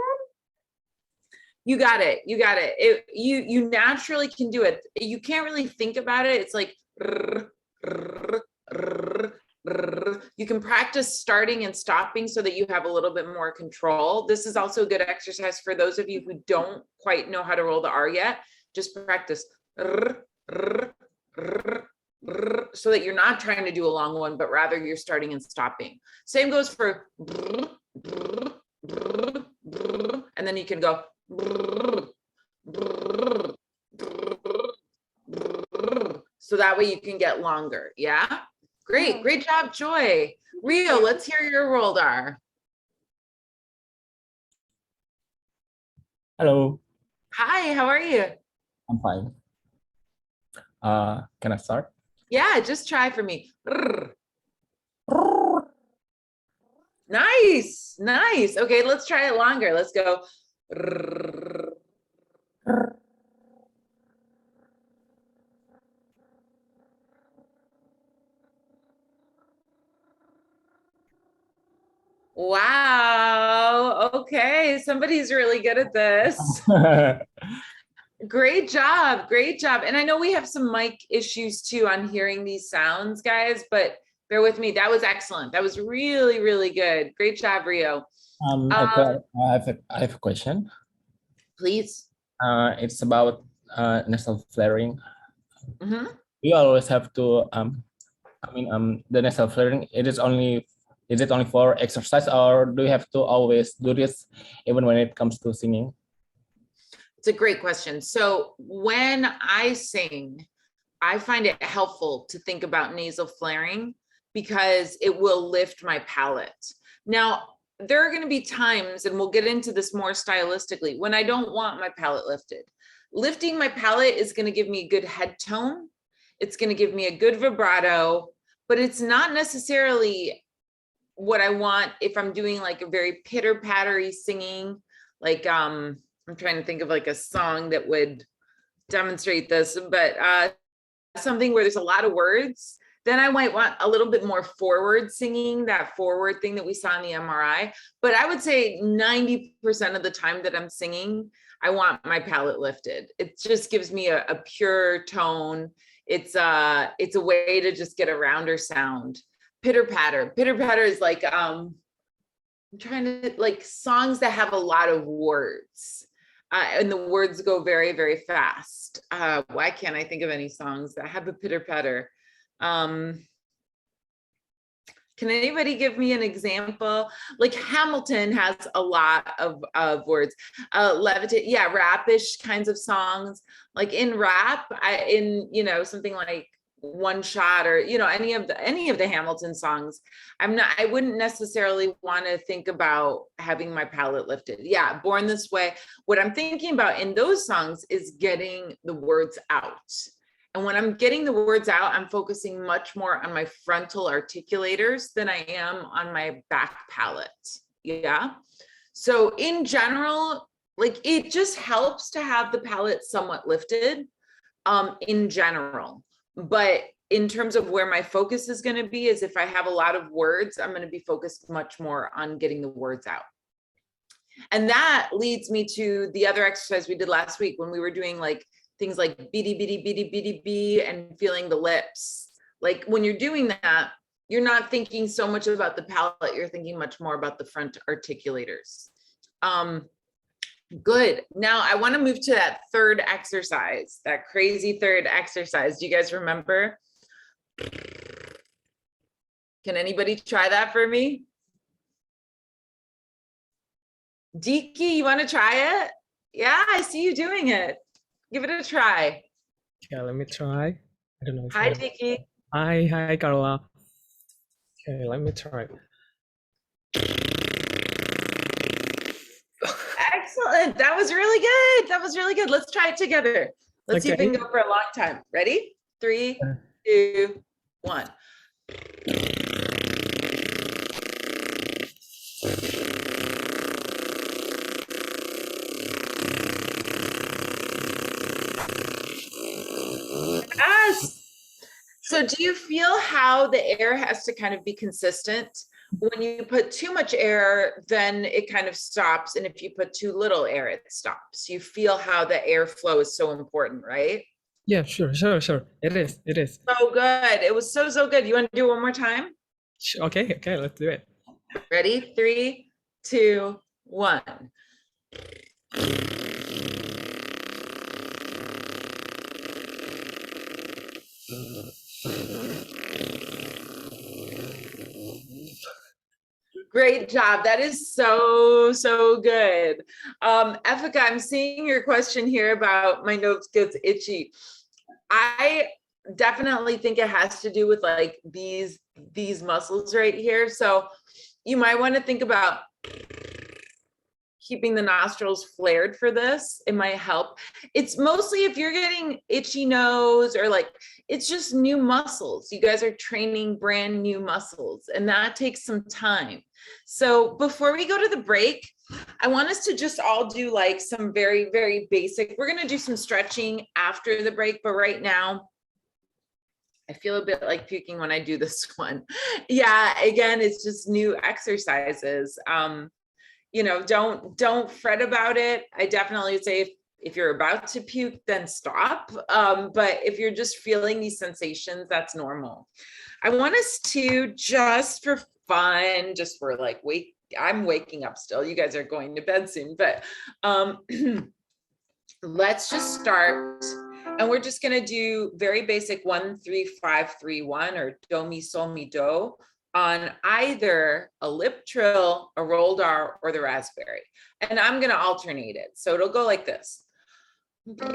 You got it. You got it. You naturally can do it. You can't really think about it. It's like you can practice starting and stopping so that you have a little bit more control. This is also a good exercise for those of you who don't quite know how to roll the R yet. Just practice so that you're not trying to do a long one, but rather you're starting and stopping. Same goes for, and then you can go, so that way you can get longer. Yeah. Great job, Joy. Rio, let's hear your rolled R. Hello. Hi, how are you? I'm fine. Can I start? Yeah, just try for me. Nice. Okay, let's try it longer. Let's go. Wow. Okay, somebody's really good at this. Great job. And I know we have some mic issues too on hearing these sounds, guys, but bear with me. That was excellent. That was really, really good. Great job, Rio. Okay, I have a question. Please. It's about nasal flaring. Mm-hmm. You always have to the nasal flaring, is it only for exercise, or do you have to always do this even when it comes to singing? It's a great question. So when I sing, I find it helpful to think about nasal flaring because it will lift my palate. Now, there are going to be times, and we'll get into this more stylistically, when I don't want my palate lifted. Lifting my palate is going to give me a good head tone. It's going to give me a good vibrato, but it's not necessarily what I want if I'm doing like a very pitter-pattery singing, like I'm trying to think of like a song that would demonstrate this, but something where there's a lot of words, then I might want a little bit more forward singing, that forward thing that we saw in the MRI. But I would say 90% of the time that I'm singing, I want my palate lifted. It just gives me a pure tone. It's a way to just get a rounder sound. Pitter patter. Pitter patter is like I'm trying to like songs that have a lot of words. And the words go very, very fast. Why can't I think of any songs that have a pitter patter? Can anybody give me an example? Like Hamilton has a lot of words. Levitate, yeah, rap-ish kinds of songs. Like in rap, something like One Shot or any of the Hamilton songs, I wouldn't necessarily want to think about having my palate lifted. Yeah, Born This Way. What I'm thinking about in those songs is getting the words out. And when I'm getting the words out, I'm focusing much more on my frontal articulators than I am on my back palate. Yeah. So in general, like it just helps to have the palate somewhat lifted in general. But in terms of where my focus is going to be is if I have a lot of words, I'm going to be focused much more on getting the words out. And that leads me to the other exercise we did last week when we were doing like things like bitty, bitty, bitty, bitty, bitty, and feeling the lips. Like when you're doing that, you're not thinking so much about the palate, you're thinking much more about the front articulators. Good. Now I want to move to that third exercise, that crazy third exercise. Do you guys remember? Can anybody try that for me? Deeky, you want to try it? Yeah, I see you doing it. Give it a try. Yeah, let me try. I don't know. Hi, Deeky. Hi, Carla. Okay, let me try. Excellent. That was really good. That was really good. Let's try it together. Let's see if we can go for a long time. Ready? 3, 2, 1. Yes. So do you feel how the air has to kind of be consistent? When you put too much air, then it kind of stops. And if you put too little air, it stops. You feel how the airflow is so important, right? Yeah, sure. It is. So good. It was so good. You want to do it one more time? Okay, let's do it. Ready? 3, 2, 1. Great job. That is so good. Efika, I'm seeing your question here about my nose gets itchy. I definitely think it has to do with like these muscles right here. So you might want to think about keeping the nostrils flared for this. It might help. It's mostly if you're getting itchy nose or like, it's just new muscles. You guys are training brand new muscles and that takes some time. So before we go to the break, I want us to just all do like some very, very basic, we're going to do some stretching after the break, but right now, I feel a bit like puking when I do this one. Yeah, again, it's just new exercises. Don't fret about it. I definitely would say if you're about to puke, then stop. But if you're just feeling these sensations, that's normal. I want us to just for fun, just for like, I'm waking up still. You guys are going to bed soon, but let's just start. And we're just going to do very basic 1, 3, 5, 3, 1 or do, mi, sol, mi, do on either a lip trill, a rolled R, or the raspberry. And I'm going to alternate it. So it'll go like this. Then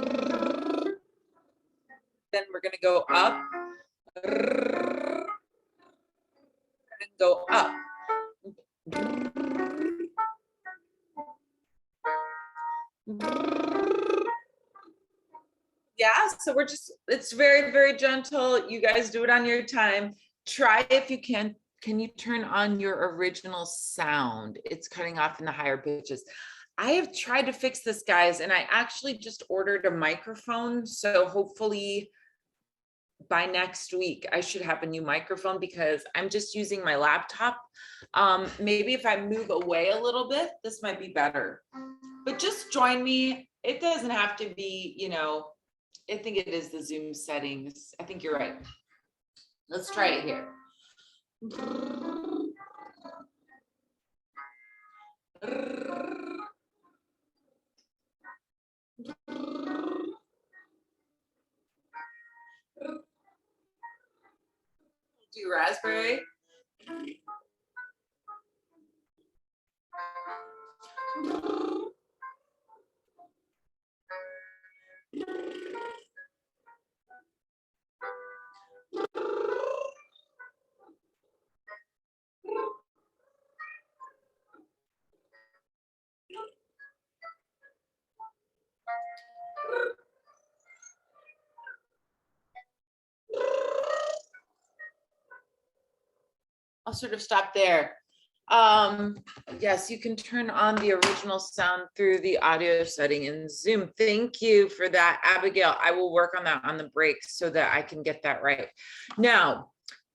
we're going to go up and go up. Yeah, so we're just, it's very, very gentle. You guys do it on your time. Try if you can can you turn on your original sound? It's cutting off in the higher pitches. I have tried to fix this, guys, and I actually just ordered a microphone. So hopefully by next week, I should have a new microphone because I'm just using my laptop. Maybe if I move away a little bit, this might be better. But just join me. It doesn't have to be, you know, I think it is the Zoom settings. I think you're right. Let's try it here. Do raspberry. I'll sort of stop there. Yes, you can turn on the original sound through the audio setting in Zoom. Thank you for that, Abigail. I will work on that on the break so that I can get that right. Now,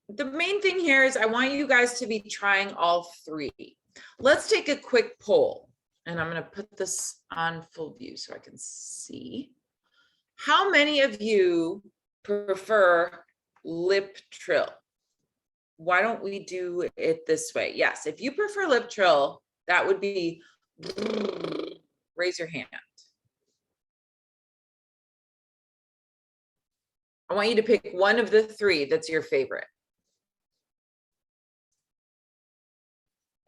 the main thing here is I want you guys to be trying all three. Let's take a quick poll, and I'm going to put this on full view so I can see. How many of you prefer lip trill? Why don't we do it this way? Yes, if you prefer lip trill, that would be, raise your hand. I want you to pick one of the three that's your favorite.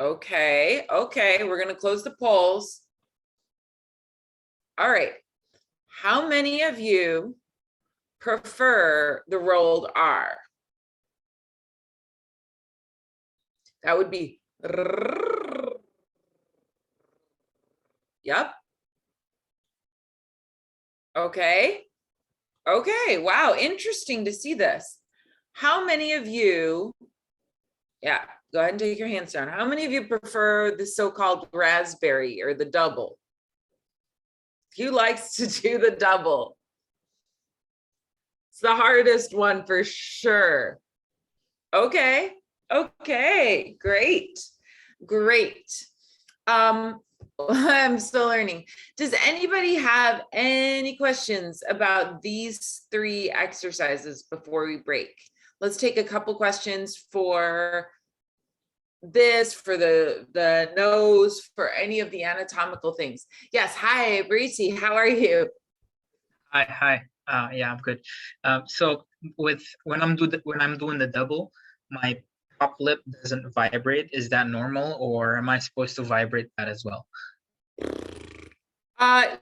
Okay, we're gonna close the polls. All right, how many of you prefer the rolled R? That would be, yep. Okay, wow, interesting to see this. How many of you, yeah, go ahead and take your hands down. How many of you prefer the so-called raspberry or the double? Who likes to do the double? It's the hardest one for sure. Okay, great. I'm still learning. Does anybody have any questions about these three exercises before we break? Let's take a couple questions for this, for the nose, for any of the anatomical things. Yes, hi, Brisi, how are you? Hi. Yeah, I'm good. So when I'm doing the double, my top lip doesn't vibrate. Is that normal, or am I supposed to vibrate that as well?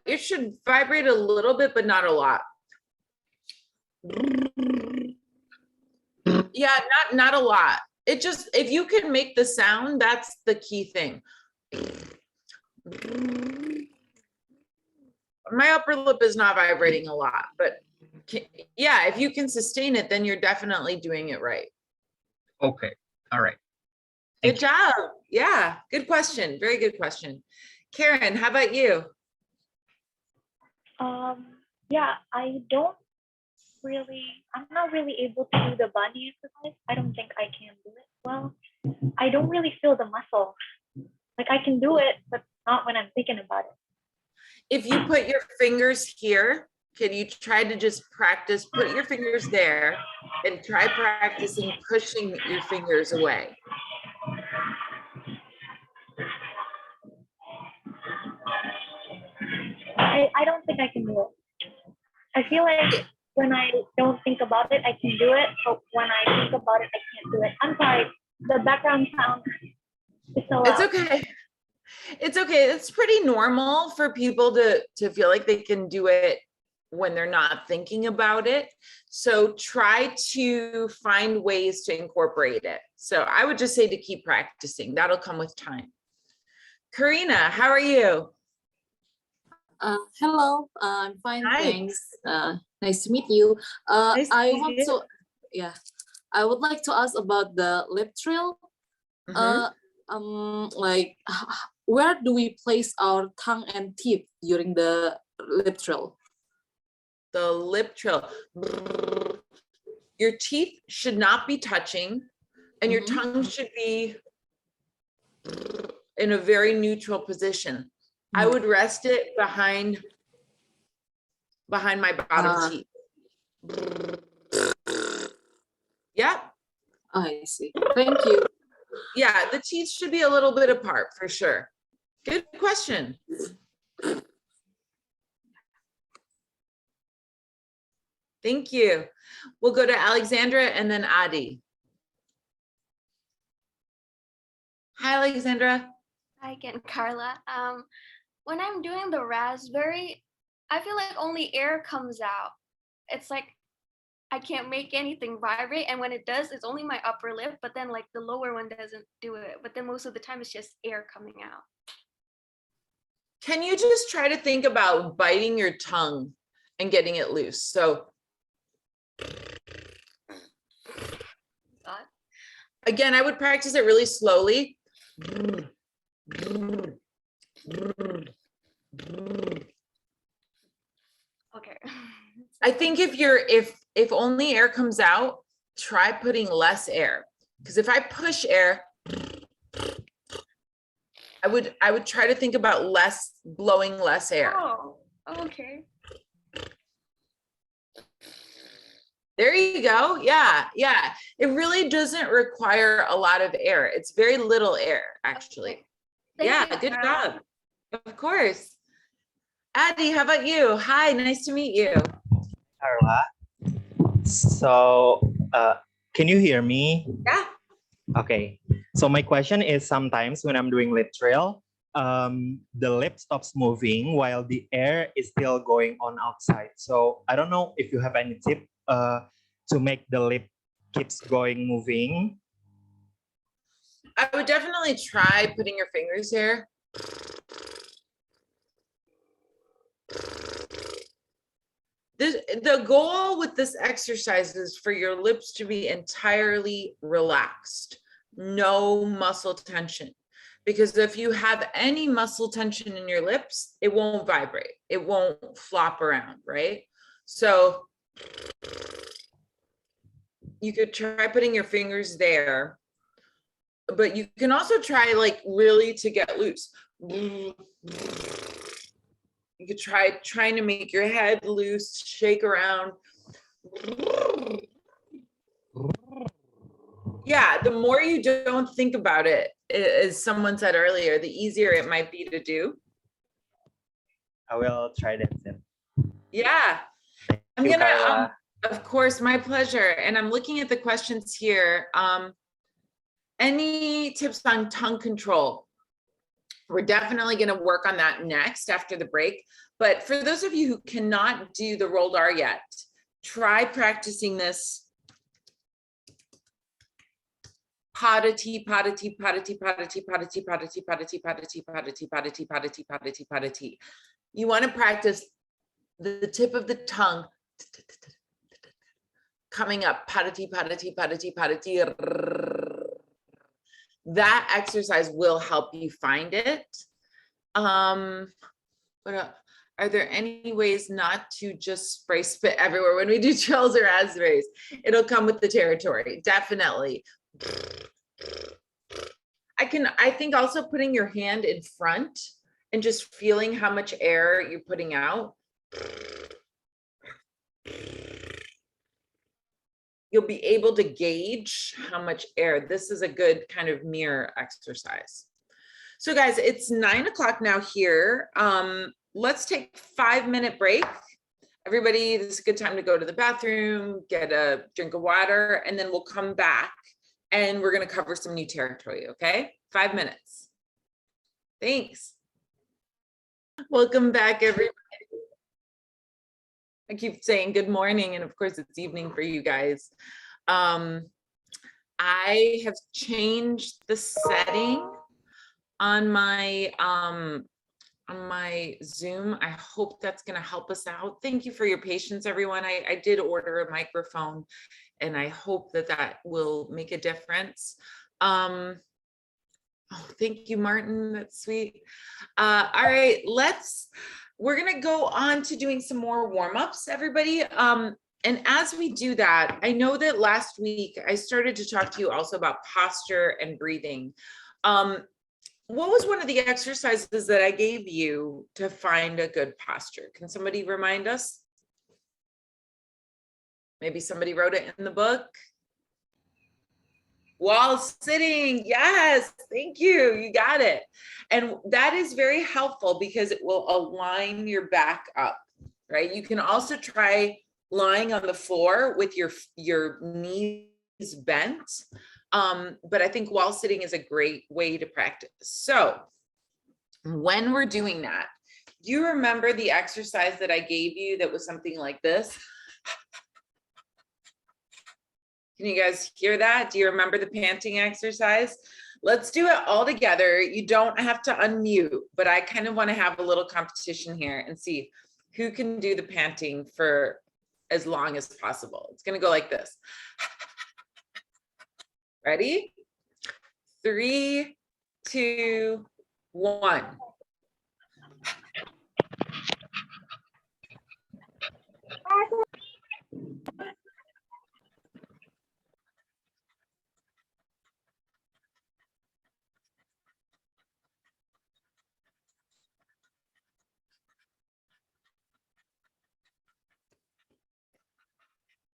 It should vibrate a little bit, but not a lot. Yeah, not a lot. It just, if you can make the sound, that's the key thing. My upper lip is not vibrating a lot, but yeah, if you can sustain it, then you're definitely doing it right. Okay, all right. Good job. Yeah, good question. Very good question. Karen, how about you? Yeah, I'm not really able to do the body exercise. I don't think I can do it well. I don't really feel the muscle. Like I can do it, but not when I'm thinking about it. If you put your fingers here, can you try to just practice, put your fingers there and try practicing pushing your fingers away. I don't think I can do it. I feel like when I don't think about it, I can do it. But when I think about it, I can't do it. I'm sorry. The background sound is so loud. It's okay. It's okay. It's pretty normal for people to feel like they can do it when they're not thinking about it. So try to find ways to incorporate it. So I would just say to keep practicing. That'll come with time. Karina, how are you? Hello, I'm fine, Hi. thanks. Nice to meet you. Nice to I meet want you. to, yeah, I would like to ask about the lip trill. Like, where do we place our tongue and teeth during the lip trill? The lip trill. Your teeth should not be touching, and your tongue should be in a very neutral position. I would rest it behind my bottom teeth. Yep. I see. Thank you. Yeah, the teeth should be a little bit apart for sure. Good question. Thank you. We'll go to Alexandra and then Adi. Hi, Alexandra. Hi again, Carla. When I'm doing the raspberry, I feel like only air comes out. It's like I can't make anything vibrate, and when it does, it's only my upper lip, but then like the lower one doesn't do it. But then most of the time it's just air coming out. Can you just try to think about biting your tongue and getting it loose? So again, I would practice it really slowly. Okay. I think if only air comes out, try putting less air. Because if I push air, I would try to think about blowing less air. Oh, okay. There you go. Yeah, yeah. It really doesn't require a lot of air. It's very little air, actually. Yeah, good job. Of course. Adi, how about you? Hi, nice to meet you. Carla. So, can you hear me? Yeah. Okay. So my question is, sometimes when I'm doing lip trill, the lip stops moving while the air is still going on outside. So I don't know if you have any tip to make the lip keeps going moving. I would definitely try putting your fingers here. The goal with this exercise is for your lips to be entirely relaxed, no muscle tension. Because if you have any muscle tension in your lips, it won't vibrate. It won't flop around, right? So you could try putting your fingers there, but you can also try like really to get loose. You could try trying to make your head loose, shake around. Yeah, the more you don't think about it, as someone said earlier, the easier it might be to do. I will try that then. Yeah, I'm gonna, of course, my pleasure. And I'm looking at the questions here. Any tips on tongue control? We're definitely going to work on that next after the break. But for those of you who cannot do the rolled R yet, try practicing this. Patati, patati, patati, patati, patati, patati, patati, patati, patati, patati, patati, patati, patati. You want to practice the tip of the tongue coming up. Patati, patati, patati, patati. That exercise will help you find it. Are there any ways not to just spray spit everywhere when we do trills or raspberries? It'll come with the territory, definitely. I think also putting your hand in front and just feeling how much air you're putting out. You'll be able to gauge how much air. This is a good kind of mirror exercise. So guys, it's 9 o'clock now here. Let's take a 5-minute break. Everybody, this is a good time to go to the bathroom, get a drink of water, and then we'll come back and we're gonna cover some new territory, okay? 5 minutes. Thanks. Welcome back, everybody. I keep saying good morning, and of course it's evening for you guys. I have changed the setting on my Zoom. I hope that's going to help us out. Thank you for your patience, everyone. I did order a microphone, And I hope that that will make a difference. Oh, thank you, Martin. That's sweet. All right, we're gonna go on to doing some more warm-ups, everybody. And as we do that, I know that last week I started to talk to you also about posture and breathing. What was one of the exercises that I gave you to find a good posture? Can somebody remind us? Maybe somebody wrote it in the book. Wall sitting, yes, thank you, you got it. And that is very helpful because it will align your back up, right? You can also try lying on the floor with your knees bent. But I think wall sitting is a great way to practice. So when we're doing that, you remember the exercise that I gave you that was something like this? Can you guys hear that? Do you remember the panting exercise? Let's do it all together. You don't have to unmute, but I kind of want to have a little competition here and see who can do the panting for as long as possible. It's going to go like this. Ready? 3, 2, 1.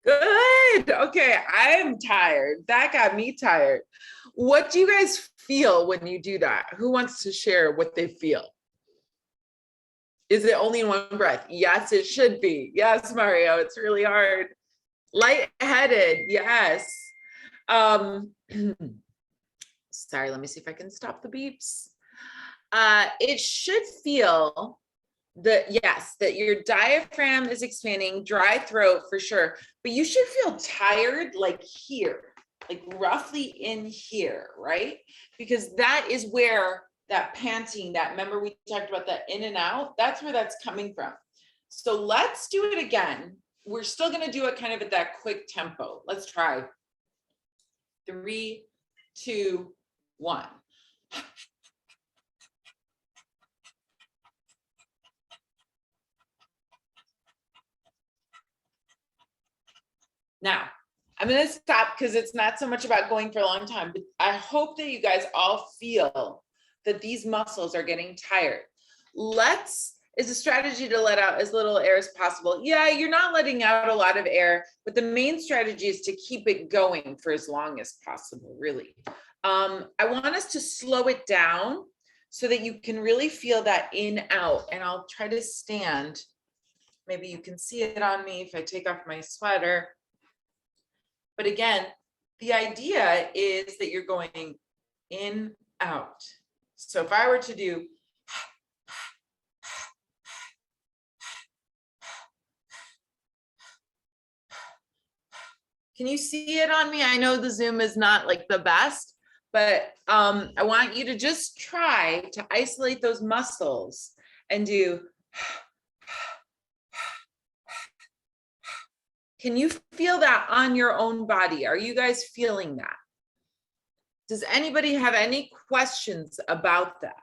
Good. Okay, I'm tired. That got me tired. What do you guys feel when you do that? Who wants to share what they feel? Is it only in one breath? Yes, it should be. Yes, Mario, it's really hard. Lightheaded, yes. Sorry, let me see if I can stop the beeps. It should feel that your diaphragm is expanding, dry throat for sure, but you should feel tired like here, like roughly in here, right? Because that is where that panting, remember we talked about that in and out, that's where that's coming from. So let's do it again. We're still gonna do it kind of at that quick tempo. Let's try. 3, 2, 1. Now, I'm going to stop because it's not so much about going for a long time, but I hope that you guys all feel that these muscles are getting tired. Is a strategy to let out as little air as possible. Yeah, you're not letting out a lot of air, but the main strategy is to keep it going for as long as possible, really. I want us to slow it down so that you can really feel that in out. And I'll try to stand. Maybe you can see it on me if I take off my sweater. But again, the idea is that you're going in, out. So if I were to do, can you see it on me? I know the Zoom is not like the best, but I want you to just try to isolate those muscles and do. Can you feel that on your own body? Are you guys feeling that? Does anybody have any questions about that?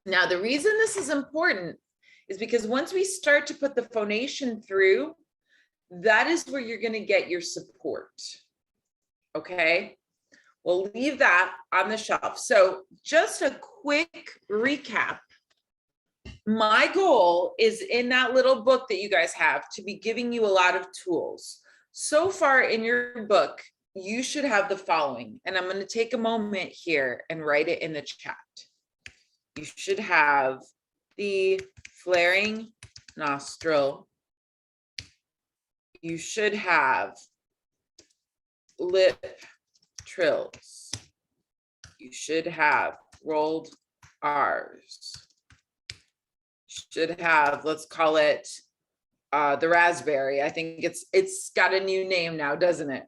Now, the reason this is important is because once we start to put the phonation through, that is where you're going to get your support. Okay? We'll leave that on the shelf. So just a quick recap. My goal is in that little book that you guys have to be giving you a lot of tools. So far in your book, you should have the following, and I'm going to take a moment here and write it in the chat. You should have the flaring nostril. You should have lip trills. You should have rolled R's. Should have, let's call it the raspberry. I think it's got a new name now, doesn't it?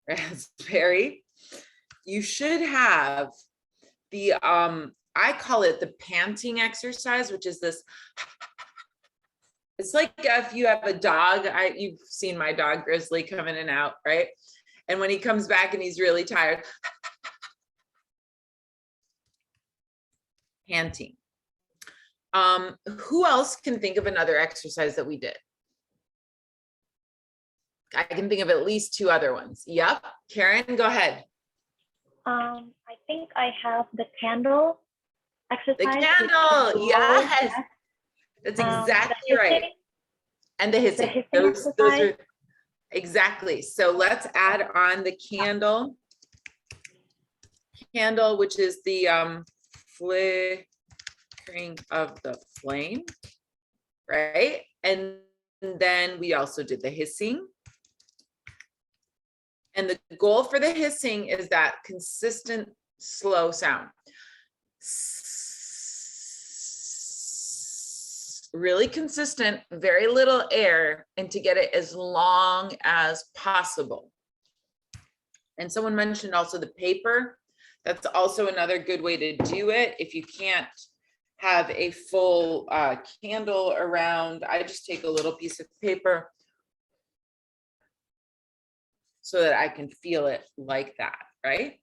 Raspberry. You should have the I call it the panting exercise, which is this It's like if you have a dog, you've seen my dog Grizzly come in and out, right? And when he comes back and he's really tired, panting. Who else can think of another exercise that we did? I can think of at least 2 other ones. Yep. Karen, go ahead. I think I have the candle exercise. The candle, yes. That's exactly right. And the hissing. Those are exactly. So let's add on the candle. Candle, which is the flickering of the flame, right? And then we also did the hissing. And the goal for the hissing is that consistent, slow sound. Really consistent, very little air, and to get it as long as possible. And someone mentioned also the paper. That's also another good way to do it. If you can't have a full candle around, I just take a little piece of paper so that I can feel it like that, right?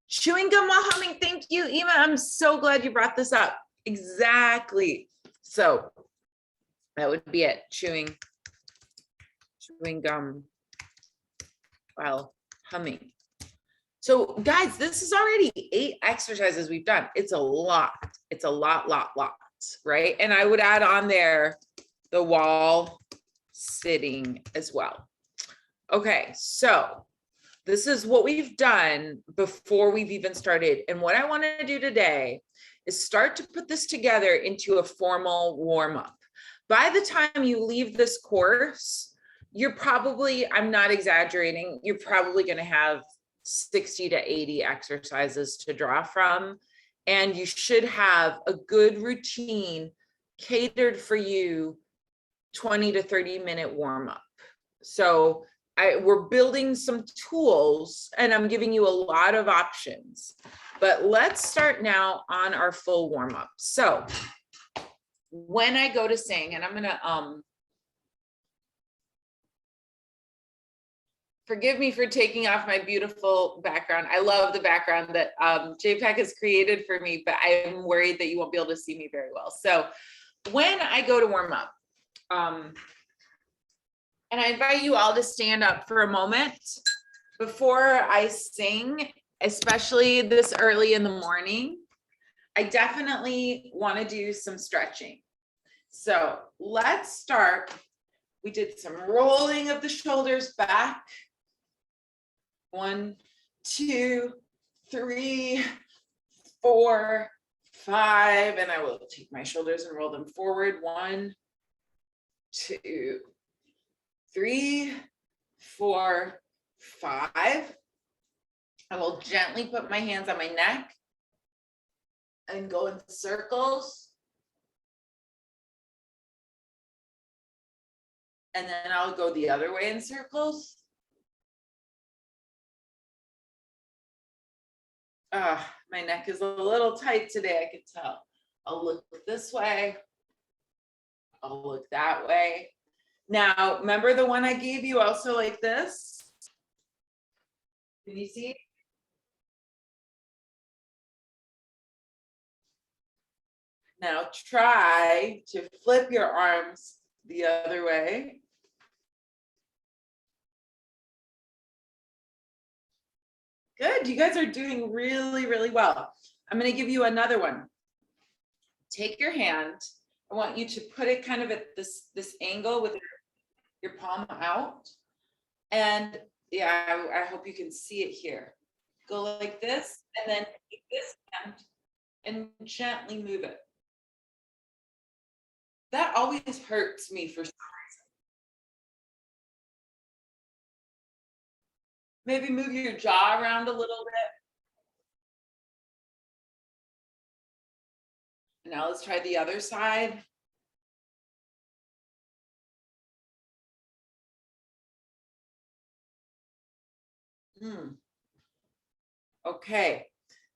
Chewing gum while humming. Thank you, Ema. I'm so glad you brought this up. Exactly. So that would be it. Chewing gum while humming. So guys, this is already 8 exercises we've done. It's a lot. It's a lot, right? And I would add on there the wall sitting as well. Okay, so this is what we've done before we've even started. And what I want to do today is start to put this together into a formal warm-up. By the time you leave this course, you're probably, I'm not exaggerating, you're probably going to have 60 to 80 exercises to draw from. And you should have a good routine catered for you, 20 to 30 minute warm-up. So we're building some tools and I'm giving you a lot of options, but let's start now on our full warm-up. So when I go to sing, and I'm gonna, forgive me for taking off my beautiful background. I love the background that JPAC has created for me, but I'm worried that you won't be able to see me very well. So when I go to warm up, and I invite you all to stand up for a moment before I sing, especially this early in the morning. I definitely want to do some stretching. So let's start. We did some rolling of the shoulders back. 1, 2, 3, 4, 5, and I will take my shoulders and roll them forward. 1, 2, 3, 4, 5. I will gently put my hands on my neck and go in circles. And then I'll go the other way in circles. My neck is a little tight today, I can tell. I'll look this way. I'll look that way. Now, remember the one I gave you also like this? Can you see? Now try to flip your arms the other way. Good, you guys are doing really, really well. I'm going to give you another one. Take your hand. I want you to put it kind of at this angle with your palm out. And yeah, I hope you can see it here. Go like this, and then take this hand and gently move it. That always hurts me for some reason. Maybe move your jaw around a little bit. Now let's try the other side. Okay,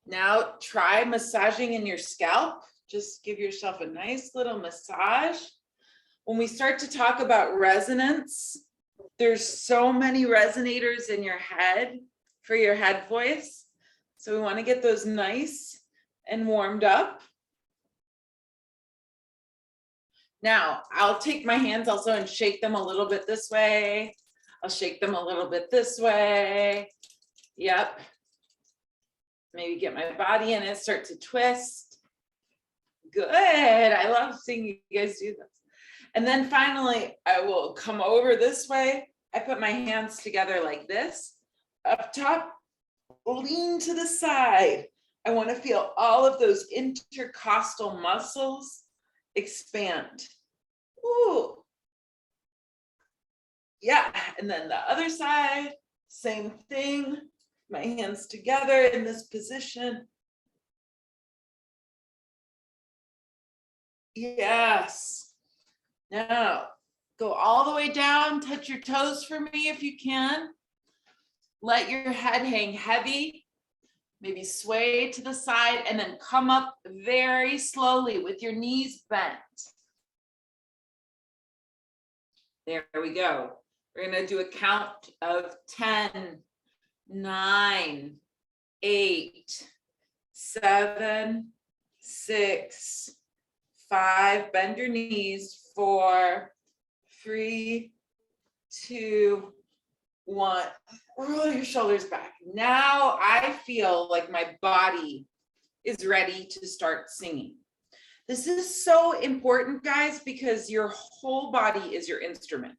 now try massaging in your scalp. Just give yourself a nice little massage. when we start to talk about resonance, there's so many resonators in your head for your head voice. So we want to get those nice and warmed up. Now, I'll take my hands also and shake them a little bit this way. I'll shake them a little bit this way. Yep. Maybe get my body in it, start to twist. Good. I love seeing you guys do this. And then finally, I will come over this way. I put my hands together like this. Up top, lean to the side. I want to feel all of those intercostal muscles expand. Ooh. Yeah, and then the other side, same thing. My hands together in this position. Yes. Now, go all the way down, touch your toes for me if you can. Let your head hang heavy. Maybe sway to the side and then come up very slowly with your knees bent. There we go. We're going to do a count of 10, 9, 8, 7, 6, 5. Bend your knees. 4, 3, 2, 1. Roll your shoulders back. Now I feel like my body is ready to start singing. This is so important, guys, because your whole body is your instrument.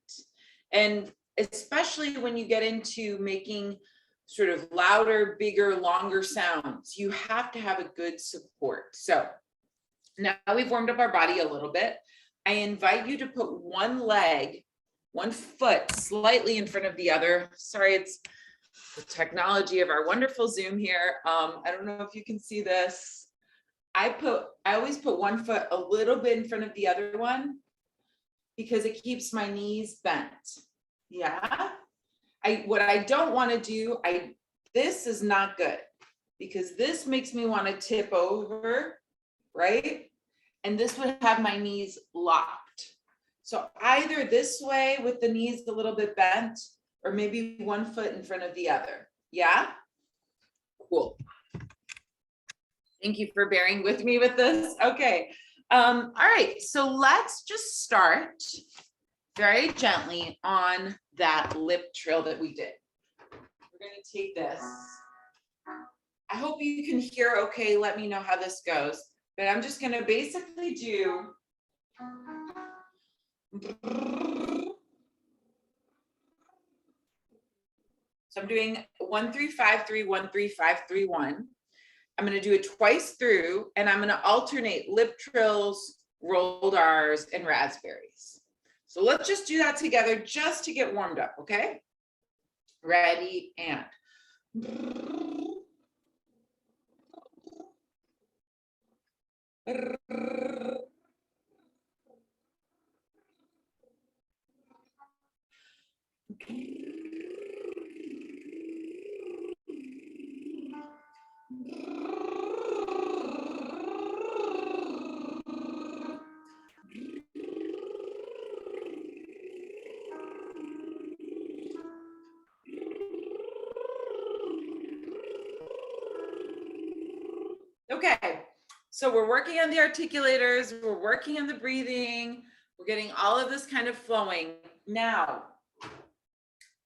And especially when you get into making sort of louder, bigger, longer sounds, you have to have a good support. So now we've warmed up our body a little bit. I invite you to put one leg, one foot slightly in front of the other. Sorry, it's the technology of our wonderful Zoom here. I don't know if you can see this. I always put one foot a little bit in front of the other one because it keeps my knees bent. Yeah. What I don't want to do, this is not good because this makes me want to tip over, right? And this would have my knees locked. So either this way with the knees a little bit bent or maybe one foot in front of the other. Yeah? Cool. Thank you for bearing with me with this. Okay. All right. So let's just start very gently on that lip trill that we did. We're going to take this. I hope you can hear okay. Let me know how this goes. But I'm just going to basically do. So I'm doing 1 3 5 3 1 3 5 3 1. I'm going to do it twice through, and I'm going to alternate lip trills, rolled R's, and raspberries. So let's just do that together just to get warmed up, okay? Ready, and. Okay, so we're working on the articulators, we're working on the breathing, we're getting all of this kind of flowing. Now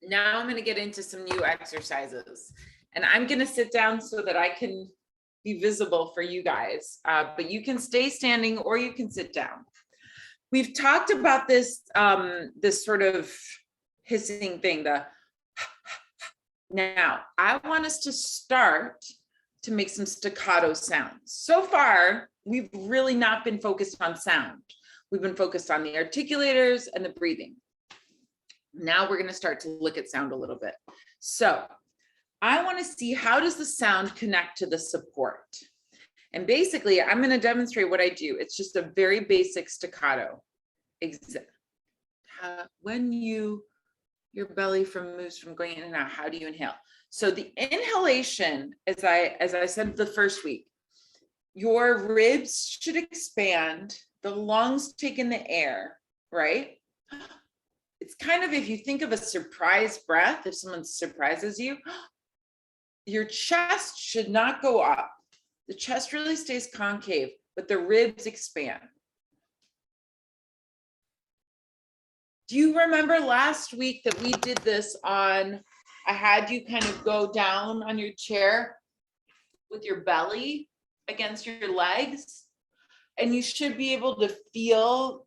I'm going to get into some new exercises, and I'm going to sit down so that I can be visible for you guys, but you can stay standing or you can sit down. We've talked about this, this sort of hissing thing. Now, I want us to start to make some staccato sounds. So far, we've really not been focused on sound. We've been focused on the articulators and the breathing. Now we're going to start to look at sound a little bit. So I want to see, how does the sound connect to the support? And basically, I'm going to demonstrate what I do. It's just a very basic staccato. When your belly moves from going in and out, how do you inhale? So the inhalation, as I said the first week, your ribs should expand, the lungs take in the air, right? It's kind of, if you think of a surprise breath, if someone surprises you, your chest should not go up. The chest really stays concave, but the ribs expand. Do you remember last week that we did this on, I had you kind of go down on your chair with your belly against your legs, and you should be able to feel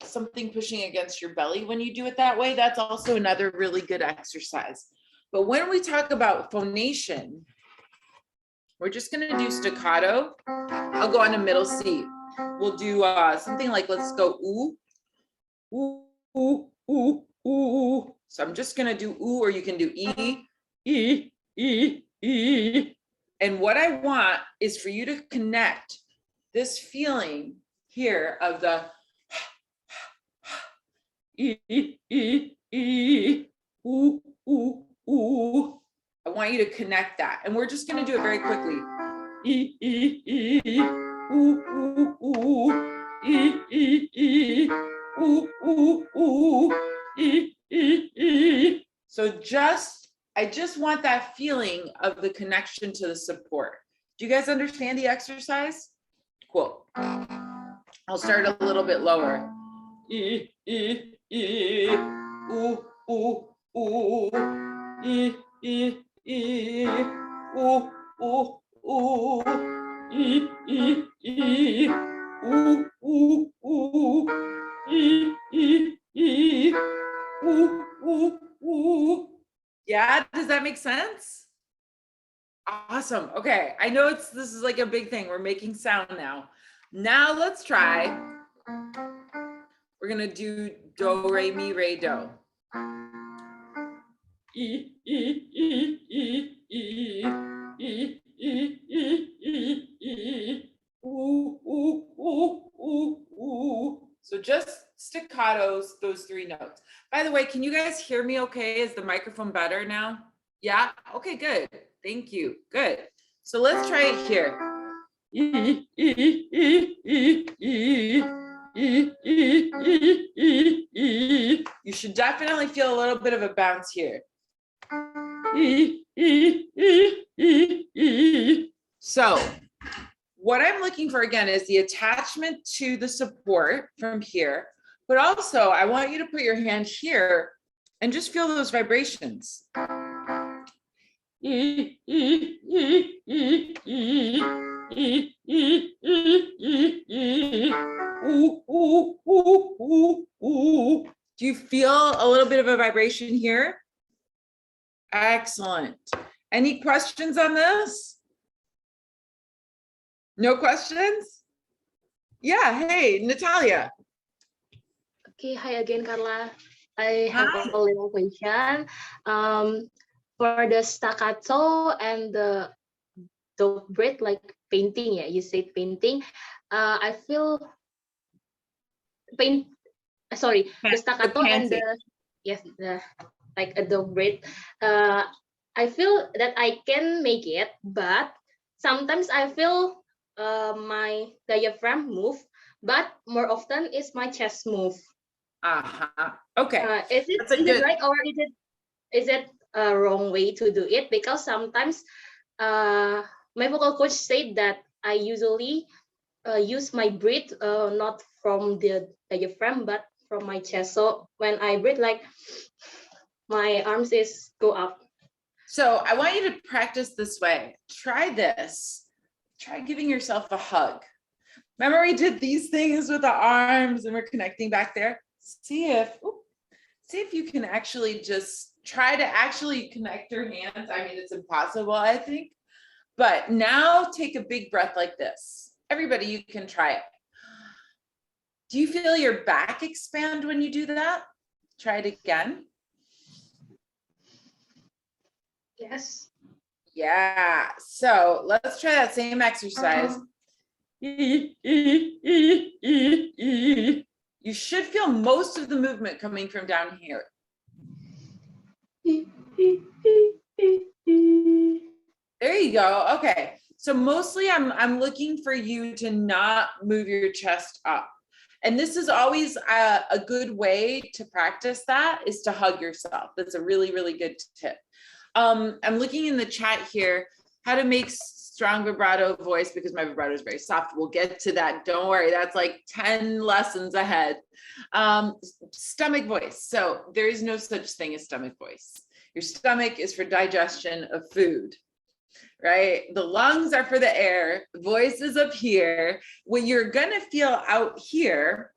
something pushing against your belly when you do it that way. That's also another really good exercise. But when we talk about phonation, we're just going to do staccato. I'll go on a middle C. We'll do something like, let's go ooh, ooh, ooh, ooh, ooh. So I'm just going to do ooh, or you can do e, e, e, e. And what I want is for you to connect this feeling here of the e, e, e, ooh, ooh, ooh. I want you to connect that. And we're just going to do it very quickly. E, e, e, ooh, ooh, ooh. E, e, e, ooh, ooh, ooh. E, e, e. So I just want that feeling of the connection to the support. Do you guys understand the exercise? Cool. I'll start a little bit lower. E, e, e, ooh, ooh, ooh. E, e, e, ooh, ooh, ooh. E, e, e, ooh, ooh, ooh. E, e, e, ooh, ooh, ooh. Yeah, does that make sense? Awesome. Okay, I know this is like a big thing. We're making sound now. Now let's try. We're gonna do do, re, mi, re, do. E, e, e, e, e, e, e, e, e, e. Ooh, ooh, ooh, ooh, ooh. So just staccatos, those three notes. By the way, can you guys hear me okay? Is the microphone better now? Yeah? Okay, good. Thank you. Good. So let's try it here. E, e, e, e, e. E, e, e, e, e. You should definitely feel a little bit of a bounce here. E, e, e, e, e. So what I'm looking for again is the attachment to the support from here, but also I want you to put your hand here and just feel those vibrations. E, e, e, e, e. E, e, e, e, e. Ooh, ooh, ooh, ooh, ooh. Do you feel a little bit of a vibration here? Excellent. Any questions on this? No questions? Yeah, hey, Natalia. Okay, hi again, Carla. I have a little question. For the staccato and the breath, like painting, yeah, you said painting. I feel the staccato and the like a dog breath. I feel that I can make it, but sometimes I feel my diaphragm move, but more often is my chest move. Okay. Is it right, or is it a wrong way to do it? Because sometimes my vocal coach said that I usually use my breath not from the diaphragm but from my chest. So when I breathe, like my arms go up. So I want you to practice this way. Try this. Try giving yourself a hug. Remember we did these things with the arms and we're connecting back there? See if you can actually just try to actually connect your hands. I mean, it's impossible, I think. But now take a big breath like this. Everybody, you can try it. Do you feel your back expand when you do that? Try it again. Yes. Yeah, so let's try that same exercise. You should feel most of the movement coming from down here. There you go. Okay, so mostly I'm looking for you to not move your chest up. And this is always a good way to practice that, is to hug yourself. That's a really, really good tip. I'm looking in the chat here, how to make strong vibrato voice, because my vibrato is very soft. We'll get to that. Don't worry. That's like 10 lessons ahead. Stomach voice. So there is no such thing as stomach voice. Your stomach is for digestion of food, right? The lungs are for the air. Voice is up here. What you're going to feel out here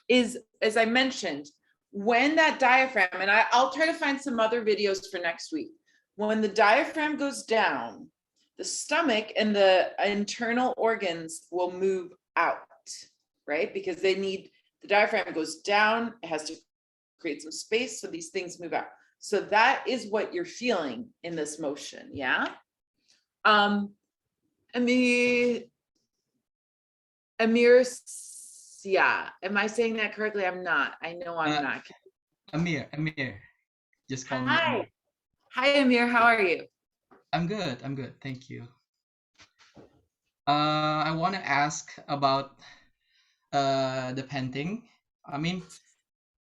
is, as I mentioned, when that diaphragm, and I'll try to find some other videos for next week. When the diaphragm goes down, the stomach and the internal organs will move out, right? Because they need, the diaphragm goes down, it has to create some space, so these things move out. So that is what you're feeling in this motion, yeah? Amir, yeah, am I saying that correctly? I'm not, I know I'm not. Amir, just call me. Hi. Hi, Amir, how are you? I'm good, thank you. I want to ask about the panting. I mean,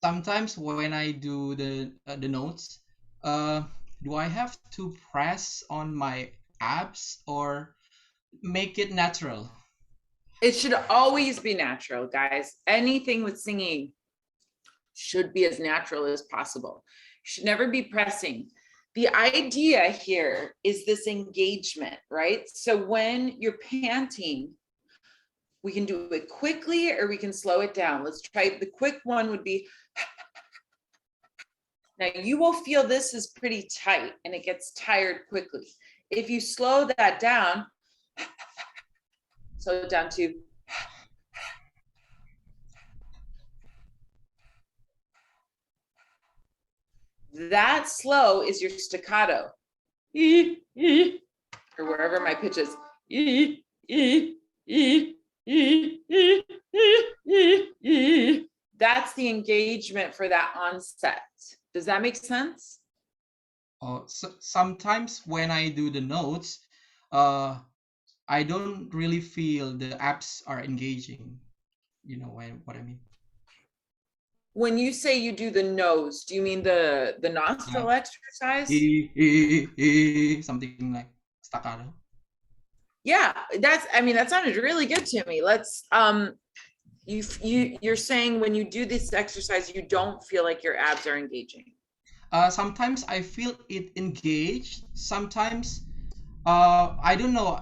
sometimes when I do the notes, do I have to press on my abs or make it natural? It should always be natural, guys. Anything with singing should be as natural as possible. You should never be pressing. The idea here is this engagement, right? So when you're panting, we can do it quickly or we can slow it down. Let's try, the quick one would be, now you will feel this is pretty tight and it gets tired quickly. If you slow that down, slow it down to, that slow is your staccato, or wherever my pitch is. That's the engagement for that onset. Does that make sense? So sometimes when I do the notes, I don't really feel the abs are engaging. You know what I mean? When you say you do the nose, do you mean the nostril exercise? Something like staccato. Yeah, I mean, that sounded really good to me. Let's, you're saying when you do this exercise, you don't feel like your abs are engaging. Sometimes I feel it engaged. Sometimes, I don't know.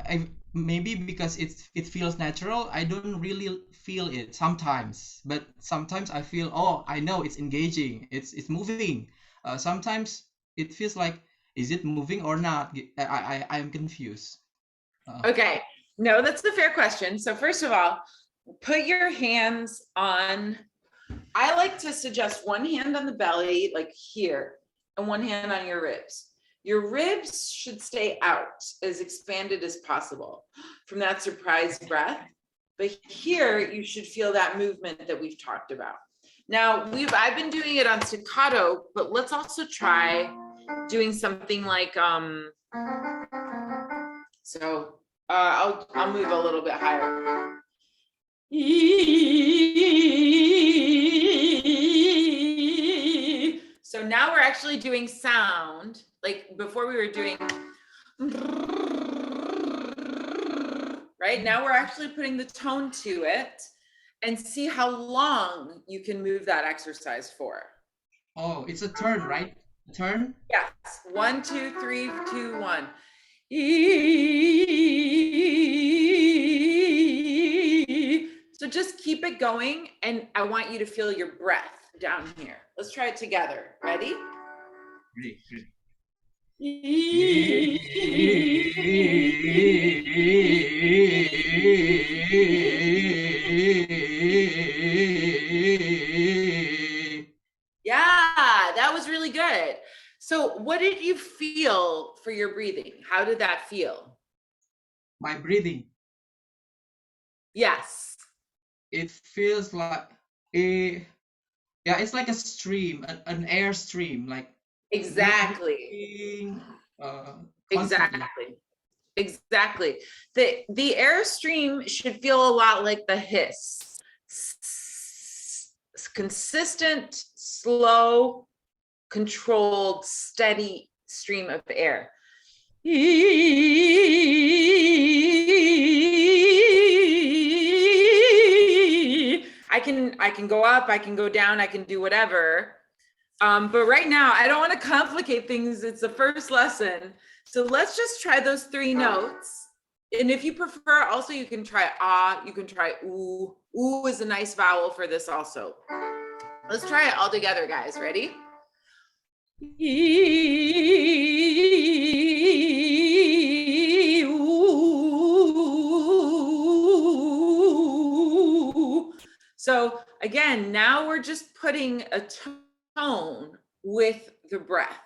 Maybe because it feels natural. I don't really feel it sometimes, but sometimes I feel, oh, I know it's engaging. It's moving. Sometimes it feels like, is it moving or not? I'm confused. Okay, no, that's the fair question. So first of all, put your hands on, I like to suggest one hand on the belly, like here, and one hand on your ribs. Your ribs should stay out as expanded as possible from that surprise breath. But here you should feel that movement that we've talked about. Now I've been doing it on staccato, but let's also try doing something like, I'll move a little bit higher. So now we're actually doing sound. Like before we were doing, right? Now we're actually putting the tone to it, and see how long you can move that exercise for. Oh, it's a turn, right? A turn? Yes. 1, 2, 3, 2, 1. So just keep it going, and I want you to feel your breath down here. Let's try it together. Ready? Ready. Yeah, that was really good. So what did you feel for your breathing? How did that feel? My breathing? Yes. It feels like yeah, it's like a stream, an air stream, like exactly. Exactly. The airstream should feel a lot like the hiss. consistent, slow, controlled, steady stream of air. I can go up, I can go down, I can do whatever. But right now, I don't want to complicate things. It's the first lesson. So let's just try those 3 notes. And if you prefer, also you can try ah, you can try ooh. Ooh is a nice vowel for this also. Let's try it all together, guys. Ready? So again, now we're just putting a tone with the breath.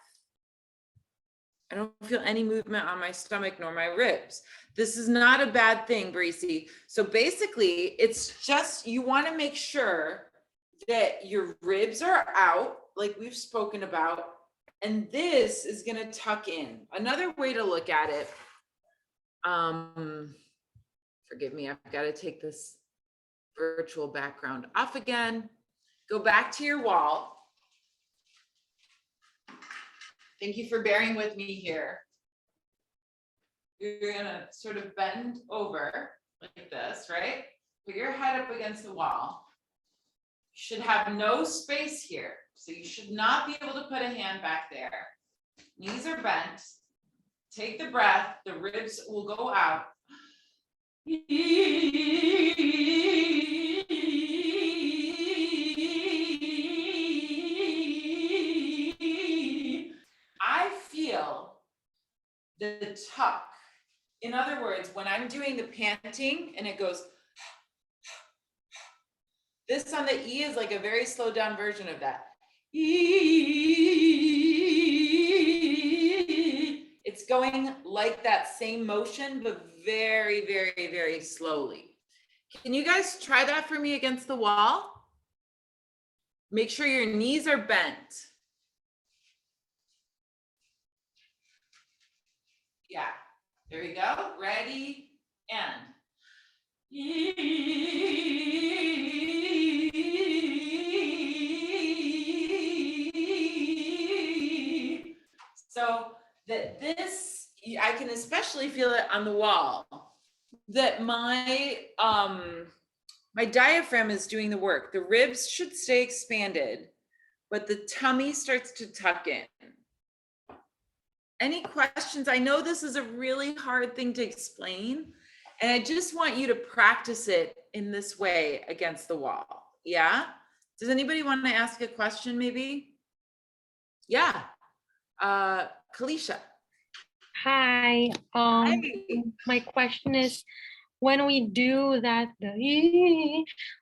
I don't feel any movement on my stomach nor my ribs. This is not a bad thing, Breezy. So basically, it's just you want to make sure that your ribs are out, like we've spoken about, and this is going to tuck in. Another way to look at it, forgive me, I've got to take this virtual background off again. Go back to your wall. Thank you for bearing with me here. You're gonna sort of bend over like this, right? Put your head up against the wall. You should have no space here. So you should not be able to put a hand back there. Knees are bent. Take the breath, the ribs will go out. I feel the tuck. In other words, when I'm doing the panting and it goes, this on the E is like a very slowed down version of that. It's going like that same motion, but very, very, very slowly. Can you guys try that for me against the wall? Make sure your knees are bent. Yeah, there we go. Ready, and. So that this, I can especially feel it on the wall, that my diaphragm is doing the work. The ribs should stay expanded, but the tummy starts to tuck in. Any questions? I know this is a really hard thing to explain, and I just want you to practice it in this way against the wall. Yeah? Does anybody want to ask a question maybe? Yeah. Kalisha. Hi. My question is, when we do that,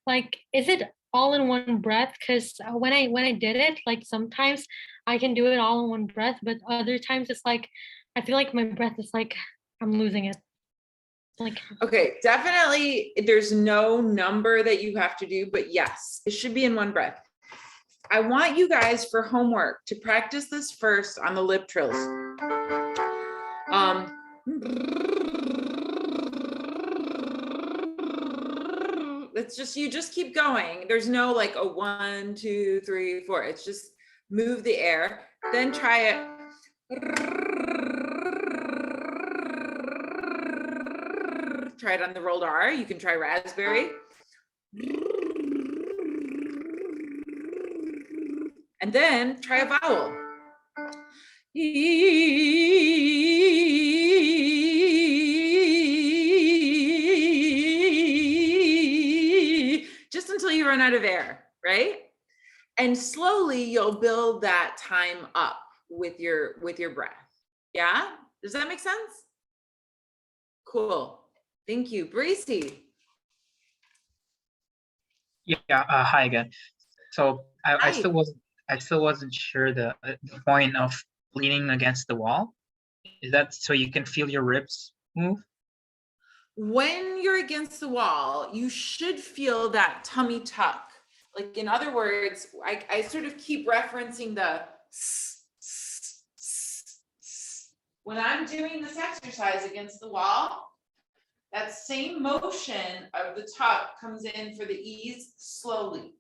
like, is it all in one breath? Because when I did it, like sometimes I can do it all in one breath, but other times it's like I feel like my breath is like I'm losing it. Like, okay, definitely there's no number that you have to do, but yes, it should be in one breath. I want you guys for homework to practice this first on the lip trills. It's just, you just keep going. There's no like a 1, 2, 3, 4. It's just move the air, then try it. Try it on the rolled R. You can try raspberry. And then try a vowel. Just until you run out of air, right? And slowly you'll build that time up with your breath. Yeah? Does that make sense? Cool. Thank you. Breezy. Yeah, hi again. So I still wasn't sure the point of leaning against the wall. Is that so you can feel your ribs move? When you're against the wall, you should feel that tummy tuck. Like, in other words, I sort of keep referencing the when I'm doing this exercise against the wall, that same motion of the tuck comes in for the E's slowly.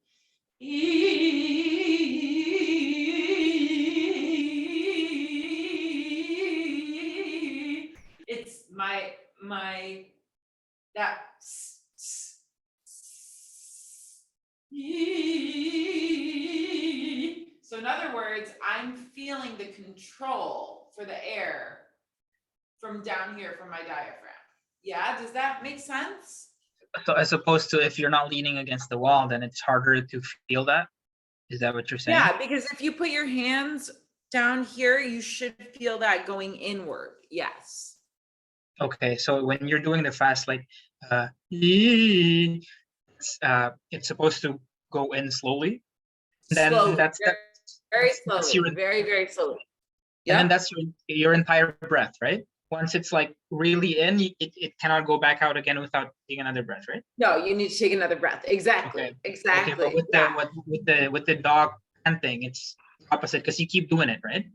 It's my that so in other words, I'm feeling the control for the air from down here from my diaphragm. Yeah, does that make sense? So as opposed to if you're not leaning against the wall, then it's harder to feel that. Is that what you're saying? Yeah, because if you put your hands down here, you should feel that going inward. Yes. Okay, so when you're doing the fast, like it's supposed to go in slowly. Then Slowly, that's very that's slowly, your, very, very slowly. and then that's your entire breath, right? Once it's like really in, it cannot go back out again without taking another breath, right? No, you need to take another breath. Exactly. Okay. Exactly. Okay, but with the dog panting, it's opposite because you keep doing it, right?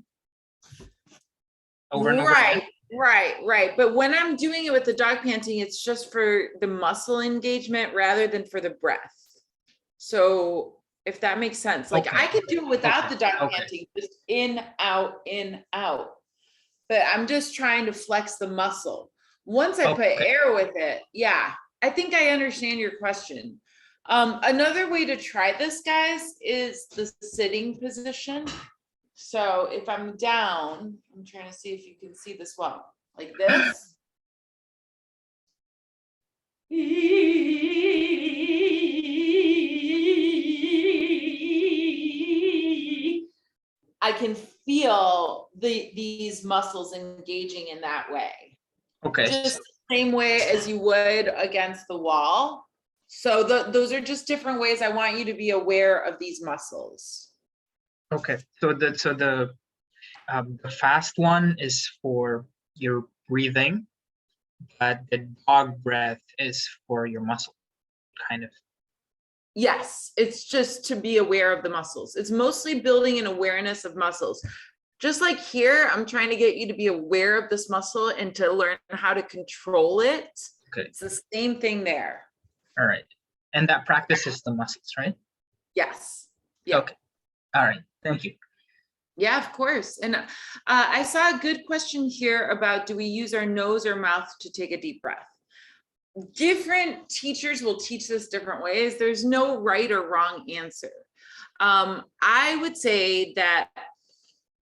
Over and over again. Right. But when I'm doing it with the dog panting, it's just for the muscle engagement rather than for the breath. So if that makes sense, like I could do it without the dog panting, just in, out. But I'm just trying to flex the muscle. Once I put air with it, yeah, I think I understand your question. Another way to try this, guys, is the sitting position. So if I'm down, I'm trying to see if you can see this well, like this. I can feel these muscles engaging in that way. Okay. Just the same way as you would against the wall. So those are just different ways I want you to be aware of these muscles. Okay. So the fast one is for your breathing, but the dog breath is for your muscle, kind of. Yes, it's just to be aware of the muscles. It's mostly building an awareness of muscles. Just like here, I'm trying to get you to be aware of this muscle and to learn how to control it. Okay. It's the same thing there. All right. And that practices the muscles, right? Yes. Yeah. Okay. All right. Thank you. Yeah, of course. And I saw a good question here about, do we use our nose or mouth to take a deep breath? Different teachers will teach this different ways. There's no right or wrong answer. I would say that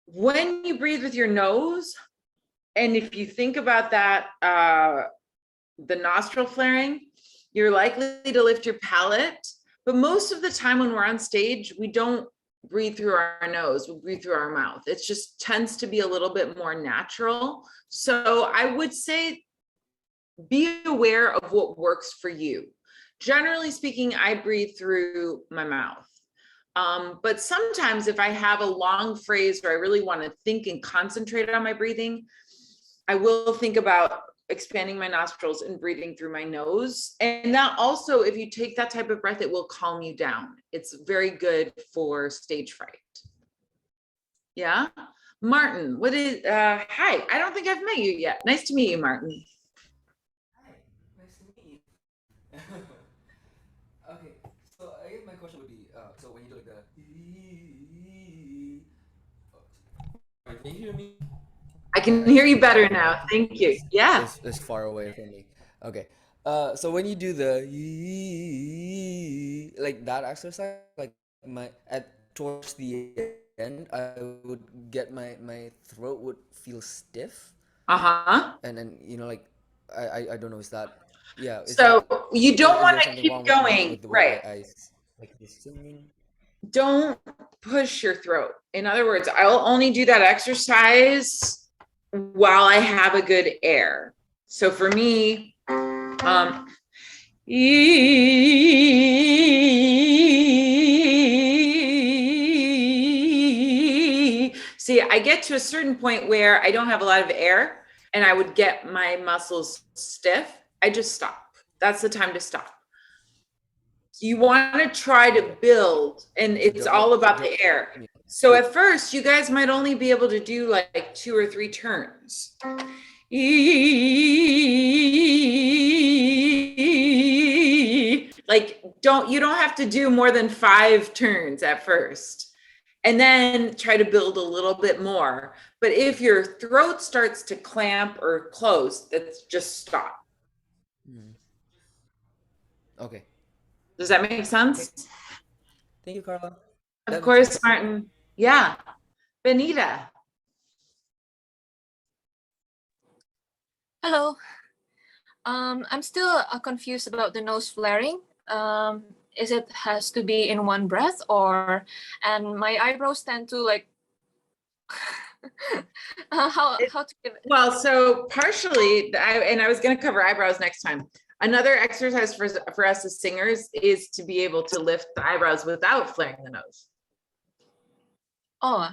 when you breathe with your nose, and if you think about that, the nostril flaring, you're likely to lift your palate. But most of the time when we're on stage, we don't breathe through our nose, we breathe through our mouth. It just tends to be a little bit more natural. So I would say be aware of what works for you. Generally speaking, I breathe through my mouth. But sometimes if I have a long phrase or I really want to think and concentrate on my breathing, I will think about expanding my nostrils and breathing through my nose. And that also, if you take that type of breath, it will calm you down. It's very good for stage fright. Yeah. Martin, what is, hi, I don't think I've met you yet. Nice to meet you, Martin. Hi, nice to meet you. Okay, so I guess my question would be, so when you do like the, can you hear me? I can hear you better now. Thank you. Yeah. It's far away from me. Okay. So when you do the like that exercise, like towards the end, I would get my throat would feel stiff. And then like I don't know, is that so you don't want to something keep wrong going, with the right? way I like the singing? Don't push your throat. In other words, I'll only do that exercise while I have a good air. So for me, see, I get to a certain point where I don't have a lot of air and I would get my muscles stiff. I just stop. That's the time to stop. You want to try to build, and it's all about the air. So at first, you guys might only be able to do like 2 or 3 turns. Like you don't have to do more than 5 turns at first, and then try to build a little bit more. But if your throat starts to clamp or close, that's just stop. Okay. Does that make sense? Okay. Thank you, Carla. Of course, Martin. Yeah. Benita. Hello. I'm still confused about the nose flaring. Is it has to be in one breath, or, and my eyebrows tend to like how to give it? Well, so partially, I was going to cover eyebrows next time. Another exercise for us as singers is to be able to lift the eyebrows without flaring the nose. Oh.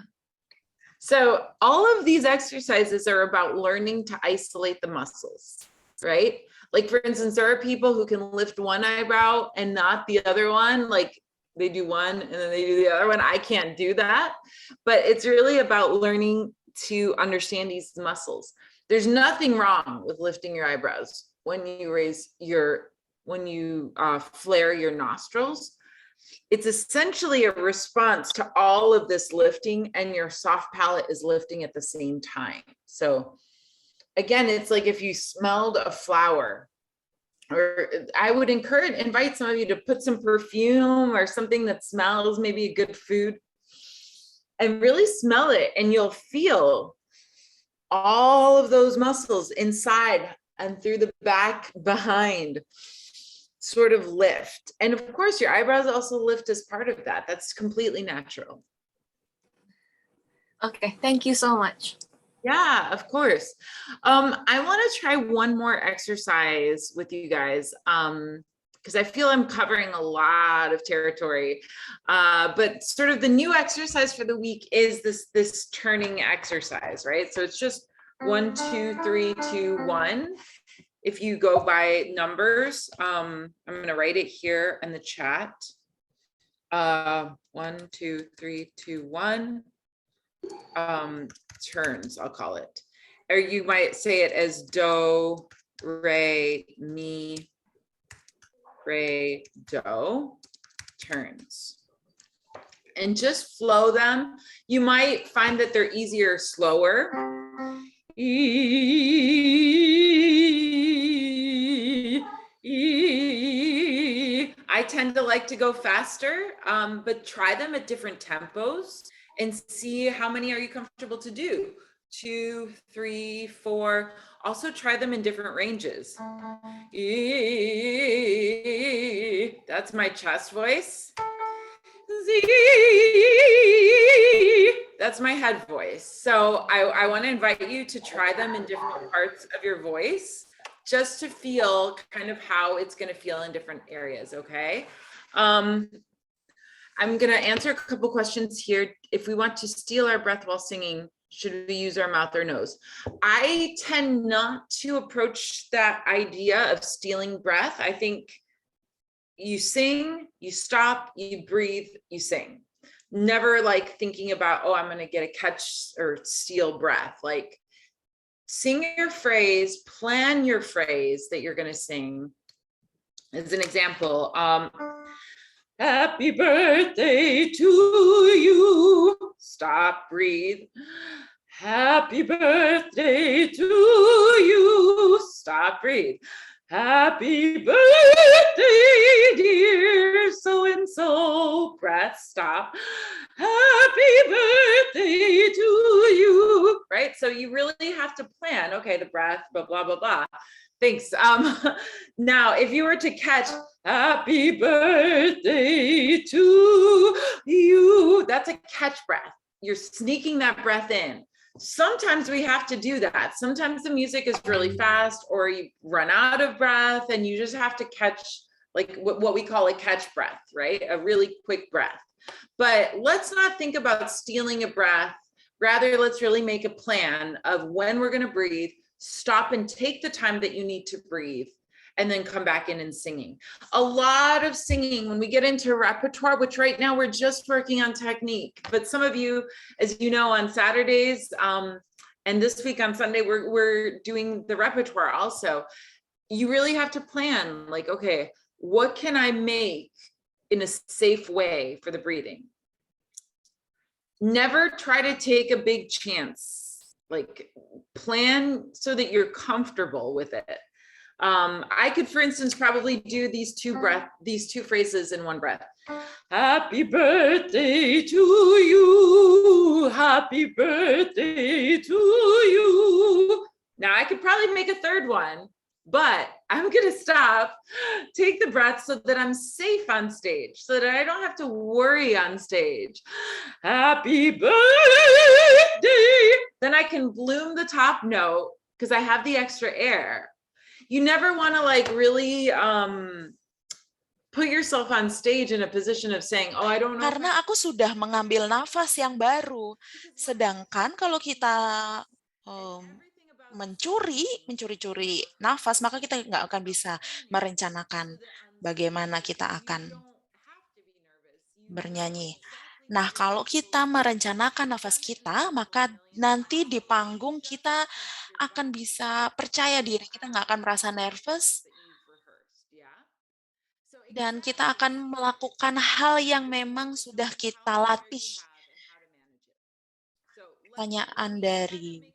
So all of these exercises are about learning to isolate the muscles, right? Like, for instance, there are people who can lift one eyebrow and not the other one. Like, they do one and then they do the other one. I can't do that. But it's really about learning to understand these muscles. There's nothing wrong with lifting your eyebrows when you flare your nostrils. It's essentially a response to all of this lifting, and your soft palate is lifting at the same time. So again, it's like if you smelled a flower, or I would invite some of you to put some perfume or something that smells, maybe a good food, and really smell it, and you'll feel all of those muscles inside and through the back behind sort of lift. And of course, your eyebrows also lift as part of that. That's completely natural. Okay, thank you so much. Yeah, of course. I want to try one more exercise with you guys, because I feel I'm covering a lot of territory. But sort of the new exercise for the week is this turning exercise, right? So it's just 1, 2, 3, 2, 1. If you go by numbers, I'm going to write it here in the chat. 1, 2, 3, 2, 1. Turns, I'll call it. Or you might say it as do, re, mi, re, do, turns. And just flow them. You might find that they're easier slower. I tend to like to go faster, but try them at different tempos and see how many are you comfortable to do. 2, 3, 4. Also try them in different ranges. That's my chest voice. That's my head voice. So I want to invite you to try them in different parts of your voice, just to feel kind of how it's going to feel in different areas. Okay. I'm going to answer a couple questions here. If we want to steal our breath while singing, should we use our mouth or nose? I tend not to approach that idea of stealing breath. I think you sing, you stop, you breathe, you sing. Never like thinking about, oh, I'm going to get a catch or steal breath. Like, sing your phrase, plan your phrase that you're going to sing. As an example, happy birthday to you. Stop, breathe. Happy birthday to you. Stop, breathe. Happy birthday, dear so-and-so. Breath, stop. Happy birthday to you. Right? So you really have to plan, okay, the breath, blah, blah, blah, blah. Thanks. Now, if you were to catch happy birthday to you, that's a catch breath. You're sneaking that breath in. Sometimes we have to do that. Sometimes the music is really fast, or you run out of breath and you just have to catch, like what we call a catch breath, right? A really quick breath. But let's not think about stealing a breath. Rather, let's really make a plan of when we're going to breathe, stop and take the time that you need to breathe, and then come back in and singing. A lot of singing, when we get into repertoire, which right now we're just working on technique, but some of you, as you know, on Saturdays and this week on Sunday, we're doing the repertoire also. You really have to plan, like, okay, what can I make in a safe way for the breathing? Never try to take a big chance. Like, plan so that you're comfortable with it. I could, for instance, probably do these two phrases in one breath. Happy birthday to you. Happy birthday to you. Now I could probably make a third one, but I'm gonna stop, take the breath so that I'm safe on stage, so that I don't have to worry on stage. Happy birthday. Then I can bloom the top note because I have the extra air. You never want to like really put yourself on stage in a position of saying, oh, I don't know. Karena aku sudah mengambil nafas yang baru. Sedangkan kalau kita mencuri-curi nafas, maka kita nggak akan bisa merencanakan bagaimana kita akan bernyanyi. Nah, kalau kita merencanakan nafas kita, maka nanti di panggung kita akan bisa percaya diri, kita nggak akan merasa nervous, dan kita akan melakukan hal yang memang sudah kita latih. Pertanyaan dari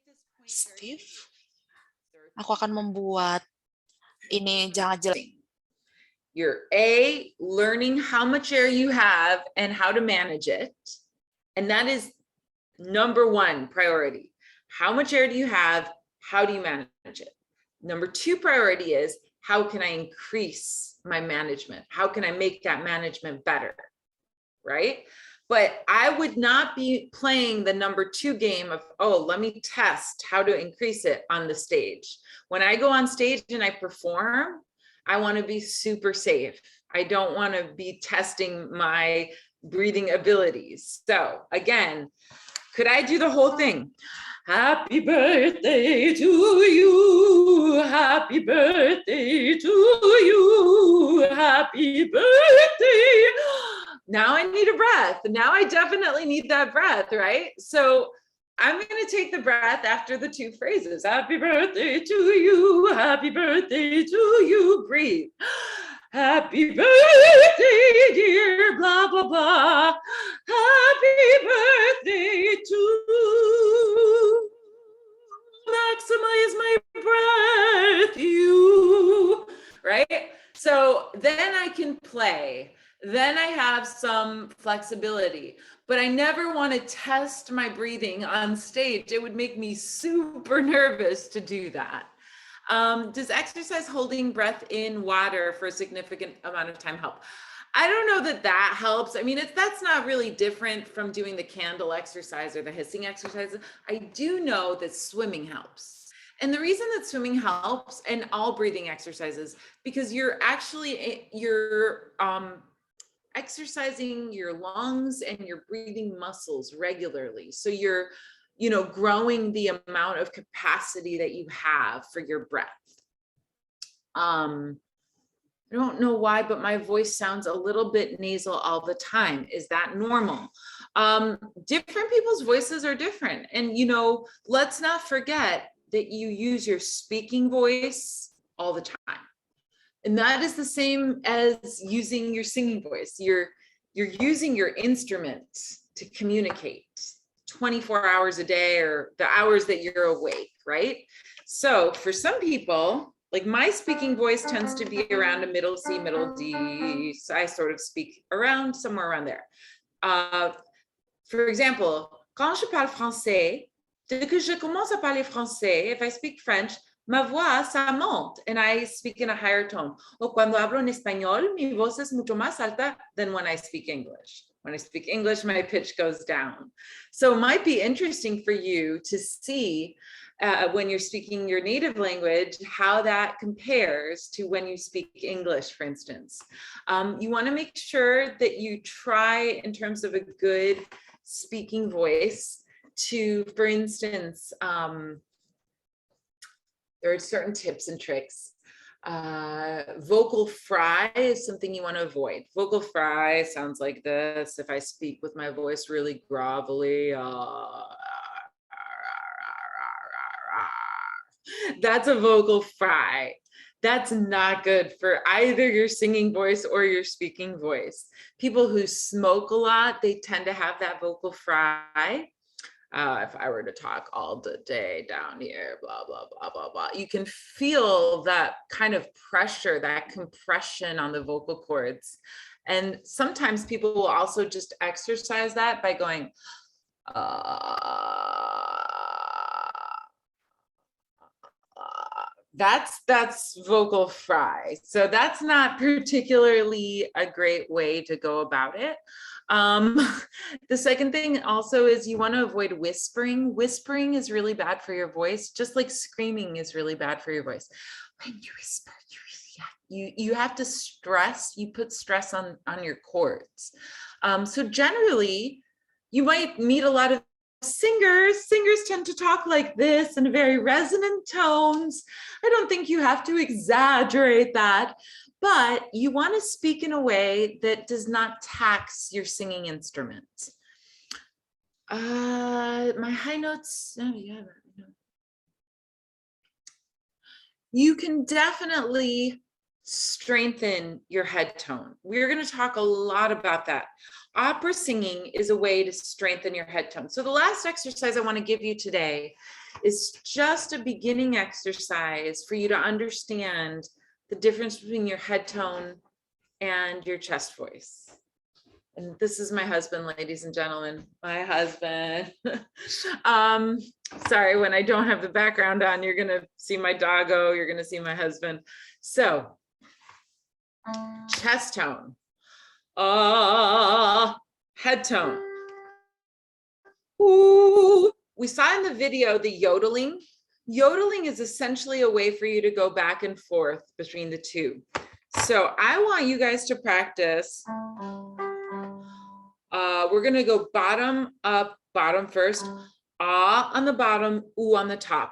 Steve, aku akan membuat ini jangan jelas. You're learning how much air you have and how to manage it. And that is number one priority. How much air do you have? How do you manage it? Number two priority is, how can I increase my management? How can I make that management better? Right? But I would not be playing the number two game of, oh, let me test how to increase it on the stage. When I go on stage and I perform, I want to be super safe. I don't want to be testing my breathing abilities. So again, could I do the whole thing? Happy birthday to you. Happy birthday to you. Happy birthday. Now I need a breath. Now I definitely need that breath, right? So I'm going to take the breath after the two phrases. Happy birthday to you. Happy birthday to you. Breathe. Happy birthday, dear, blah, blah, blah. Happy birthday to you. Maximize my breath, you. Right? So then I can play. Then I have some flexibility, but I never want to test my breathing on stage. It would make me super nervous to do that. Does exercise holding breath in water for a significant amount of time help? I don't know that that helps. I mean, that's not really different from doing the candle exercise or the hissing exercises. I do know that swimming helps. And the reason that swimming helps, and all breathing exercises, because you're exercising your lungs and your breathing muscles regularly. So you're, growing the amount of capacity that you have for your breath. I don't know why, but my voice sounds a little bit nasal all the time. Is that normal? Different people's voices are different. And, let's not forget that you use your speaking voice all the time. And that is the same as using your singing voice. You're using your instrument to communicate 24 hours a day, or the hours that you're awake, right? So for some people, like my speaking voice tends to be around a middle C, middle D. So I sort of speak somewhere around there. For example, quand je parle français, dès que je commence à parler français, if I speak French, ma voix, ça monte, and I speak in a higher tone. O cuando hablo en español, mi voz es mucho más alta than when I speak English. When I speak English, my pitch goes down. So it might be interesting for you to see when you're speaking your native language, how that compares to when you speak English, for instance. You want to make sure that you try, in terms of a good speaking voice, to, for instance, there are certain tips and tricks. Vocal fry is something you want to avoid. Vocal fry sounds like this. If I speak with my voice really grovelly, that's a vocal fry. That's not good for either your singing voice or your speaking voice. People who smoke a lot, they tend to have that vocal fry. If I were to talk all the day down here, blah, blah, blah, blah, blah, you can feel that kind of pressure, that compression on the vocal cords. And sometimes people will also just exercise that by going, that's vocal fry. So that's not particularly a great way to go about it. The second thing also is you want to avoid whispering. Whispering is really bad for your voice, just like screaming is really bad for your voice. When you whisper, you have to stress, you put stress on your cords. So generally, you might meet a lot of singers. Singers tend to talk like this in very resonant tones. I don't think you have to exaggerate that, but you want to speak in a way that does not tax your singing instrument. My high notes, oh yeah. You can definitely strengthen your head tone. We're going to talk a lot about that. Opera singing is a way to strengthen your head tone. So the last exercise I want to give you today is just a beginning exercise for you to understand the difference between your head tone and your chest voice. And this is my husband, ladies and gentlemen, my husband. Sorry, when I don't have the background on, you're gonna see my doggo, you're gonna see my husband. So, chest tone, head tone. Ooh. We saw in the video the yodeling. Yodeling is essentially a way for you to go back and forth between the two. So I want you guys to practice. We're gonna go bottom up, bottom first. Ah on the bottom, ooh on the top.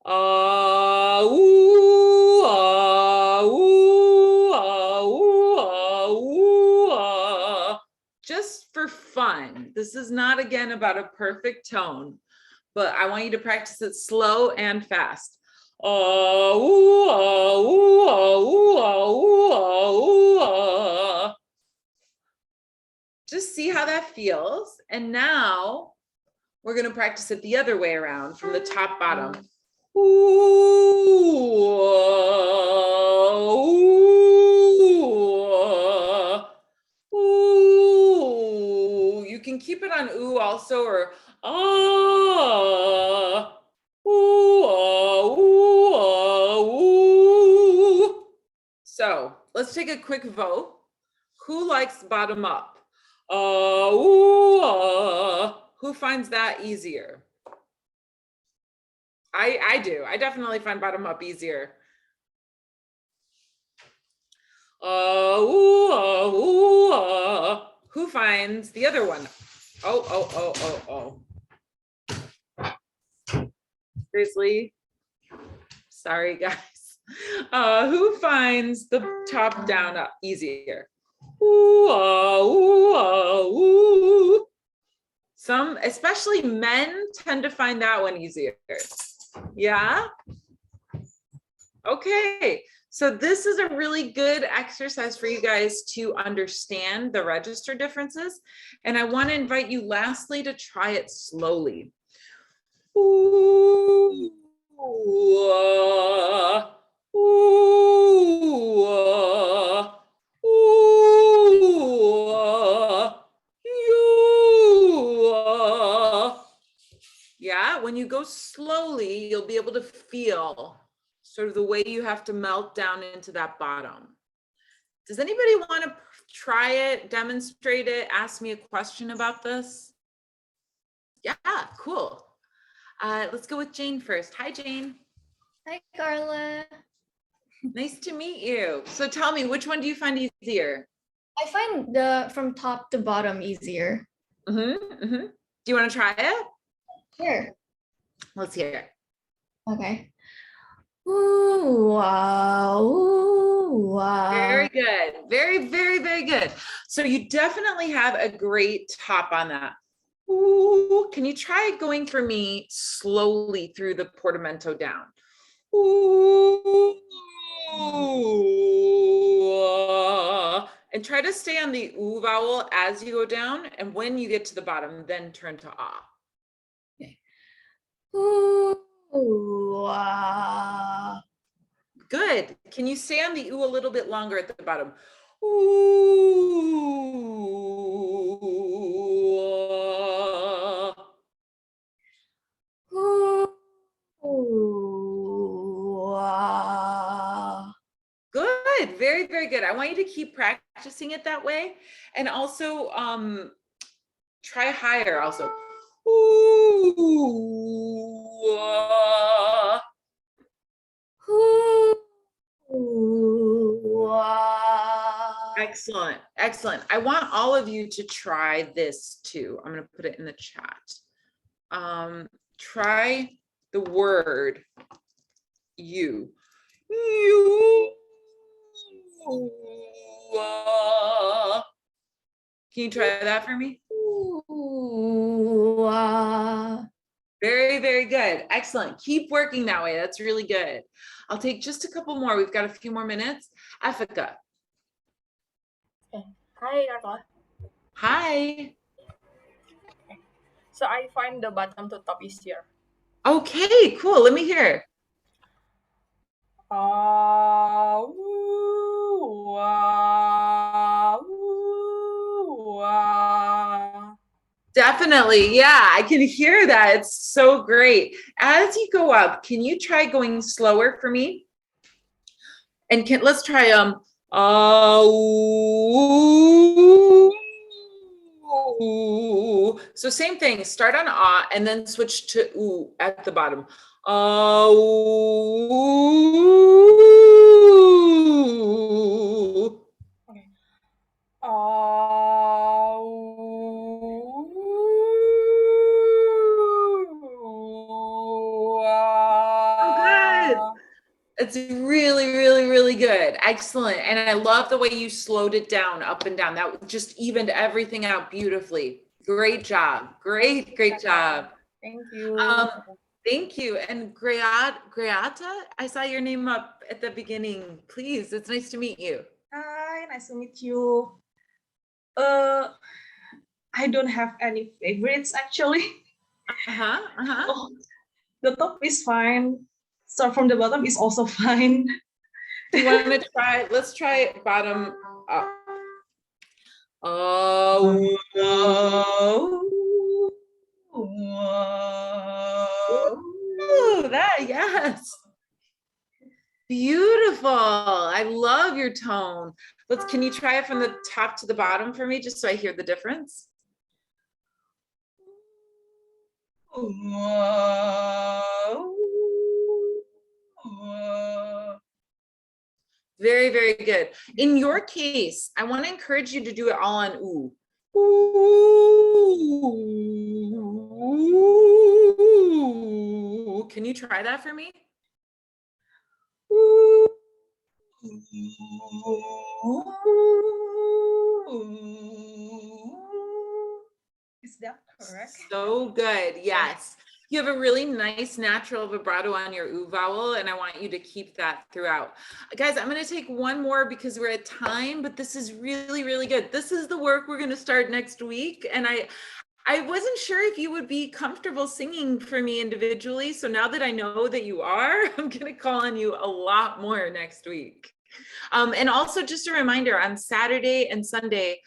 Ah, ooh, ah, ooh, ah, ooh, ah, ooh, ah. Just for fun. This is not, again, about a perfect tone, but I want you to practice it slow and fast. Ah, ooh, ah, ooh, ah, ooh, ah, ooh, ah, ooh, ah. Just see how that feels. And now we're going to practice it the other way around from the top bottom. Ooh, ooh, ooh. You can keep it on ooh also, or ah, ooh, ooh, ooh. So let's take a quick vote. Who likes bottom up? Who finds that easier? I do. I definitely find bottom up easier. Who finds the other one? Seriously? Sorry, guys. Who finds the top down up easier? Some, especially men, tend to find that one easier. Yeah? Okay, so this is a really good exercise for you guys to understand the register differences. And I want to invite you lastly to try it slowly. Ooh, yeah, when you go slowly, you'll be able to feel sort of the way you have to melt down into that bottom. Does anybody want to try it, demonstrate it, ask me a question about this? Yeah, cool. Let's go with Jane first. Hi, Jane. Hi, Carla. Nice to meet you. So tell me, which one do you find easier? I find the from top to bottom easier. Do you want to try it? Sure. Let's hear it. Okay. Ooh, wow, ooh, wow. Very good. Very, very, very good. So you definitely have a great top on that. Ooh, can you try going for me slowly through the portamento down? Ooh. And try to stay on the oo vowel as you go down. And when you get to the bottom, then turn to ah. Okay. Good. Can you stay on the oo a little bit longer at the bottom? Good. Very, very good. I want you to keep practicing it that way. And also try higher also. Excellent. Excellent. I want all of you to try this too. I'm going to put it in the chat. Try the word you. You. Can you try that for me? Very, very good. Excellent. Keep working that way. That's really good. I'll take just a couple more. We've got a few more minutes. Africa. Okay. Hi, Carla. Hi. Okay. So I find the bottom to top easier. Okay, cool. Let me hear. Definitely. Yeah, I can hear that. It's so great. As you go up, can you try going slower for me? And let's try so same thing, start on ah and then switch to oo at the bottom. Okay. Good. It's really, really, really good. Excellent. And I love the way you slowed it down, up and down. That just evened everything out beautifully. Great job. Great, great job. Thank you. Thank you. And Greata, I saw your name up at the beginning. Please, it's nice to meet you. Hi, nice to meet you. I don't have any favorites actually. Oh, the top is fine. Start from the bottom is also fine. Do you want to try? Let's try bottom up. Yes. Beautiful. I love your tone. Can you try it from the top to the bottom for me, just so I hear the difference? Very, very good. In your case, I want to encourage you to do it all on oo. Ooh. Can you try that for me? Is that correct? So good. Yes. You have a really nice natural vibrato on your oo vowel, and I want you to keep that throughout. Guys, I'm going to take one more because we're at time, but this is really, really good. This is the work we're going to start next week. And I wasn't sure if you would be comfortable singing for me individually. So now that I know that you are, I'm going to call on you a lot more next week. And also just a reminder, on Saturday and Sunday,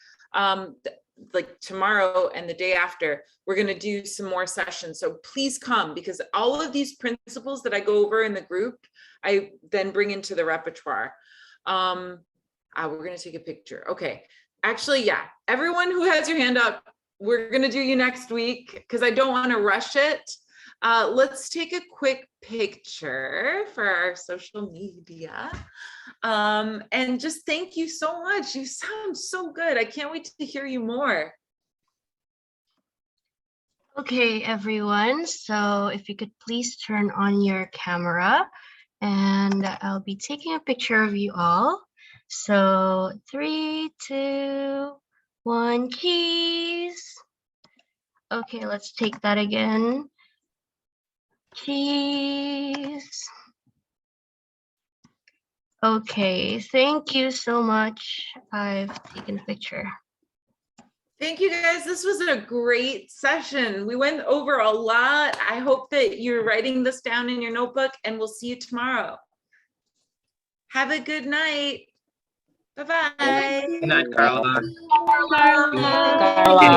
like tomorrow and the day after, we're going to do some more sessions. So please come, because all of these principles that I go over in the group, I then bring into the repertoire. We're going to take a picture. Okay. Actually, yeah, everyone who has your hand up, we're going to do you next week because I don't want to rush it. Let's take a quick picture for our social media. And just thank you so much. You sound so good. I can't wait to hear you more. Okay, everyone. So if you could please turn on your camera, and I'll be taking a picture of you all. So 3, 2, 1, cheese. Okay, let's take that again. Cheese. Okay, thank you so much. I've taken a picture. Thank you guys. This was a great session. We went over a lot. I hope that you're writing this down in your notebook, and we'll see you tomorrow. Have a good night. Bye-bye. Good night, Carla. Carla.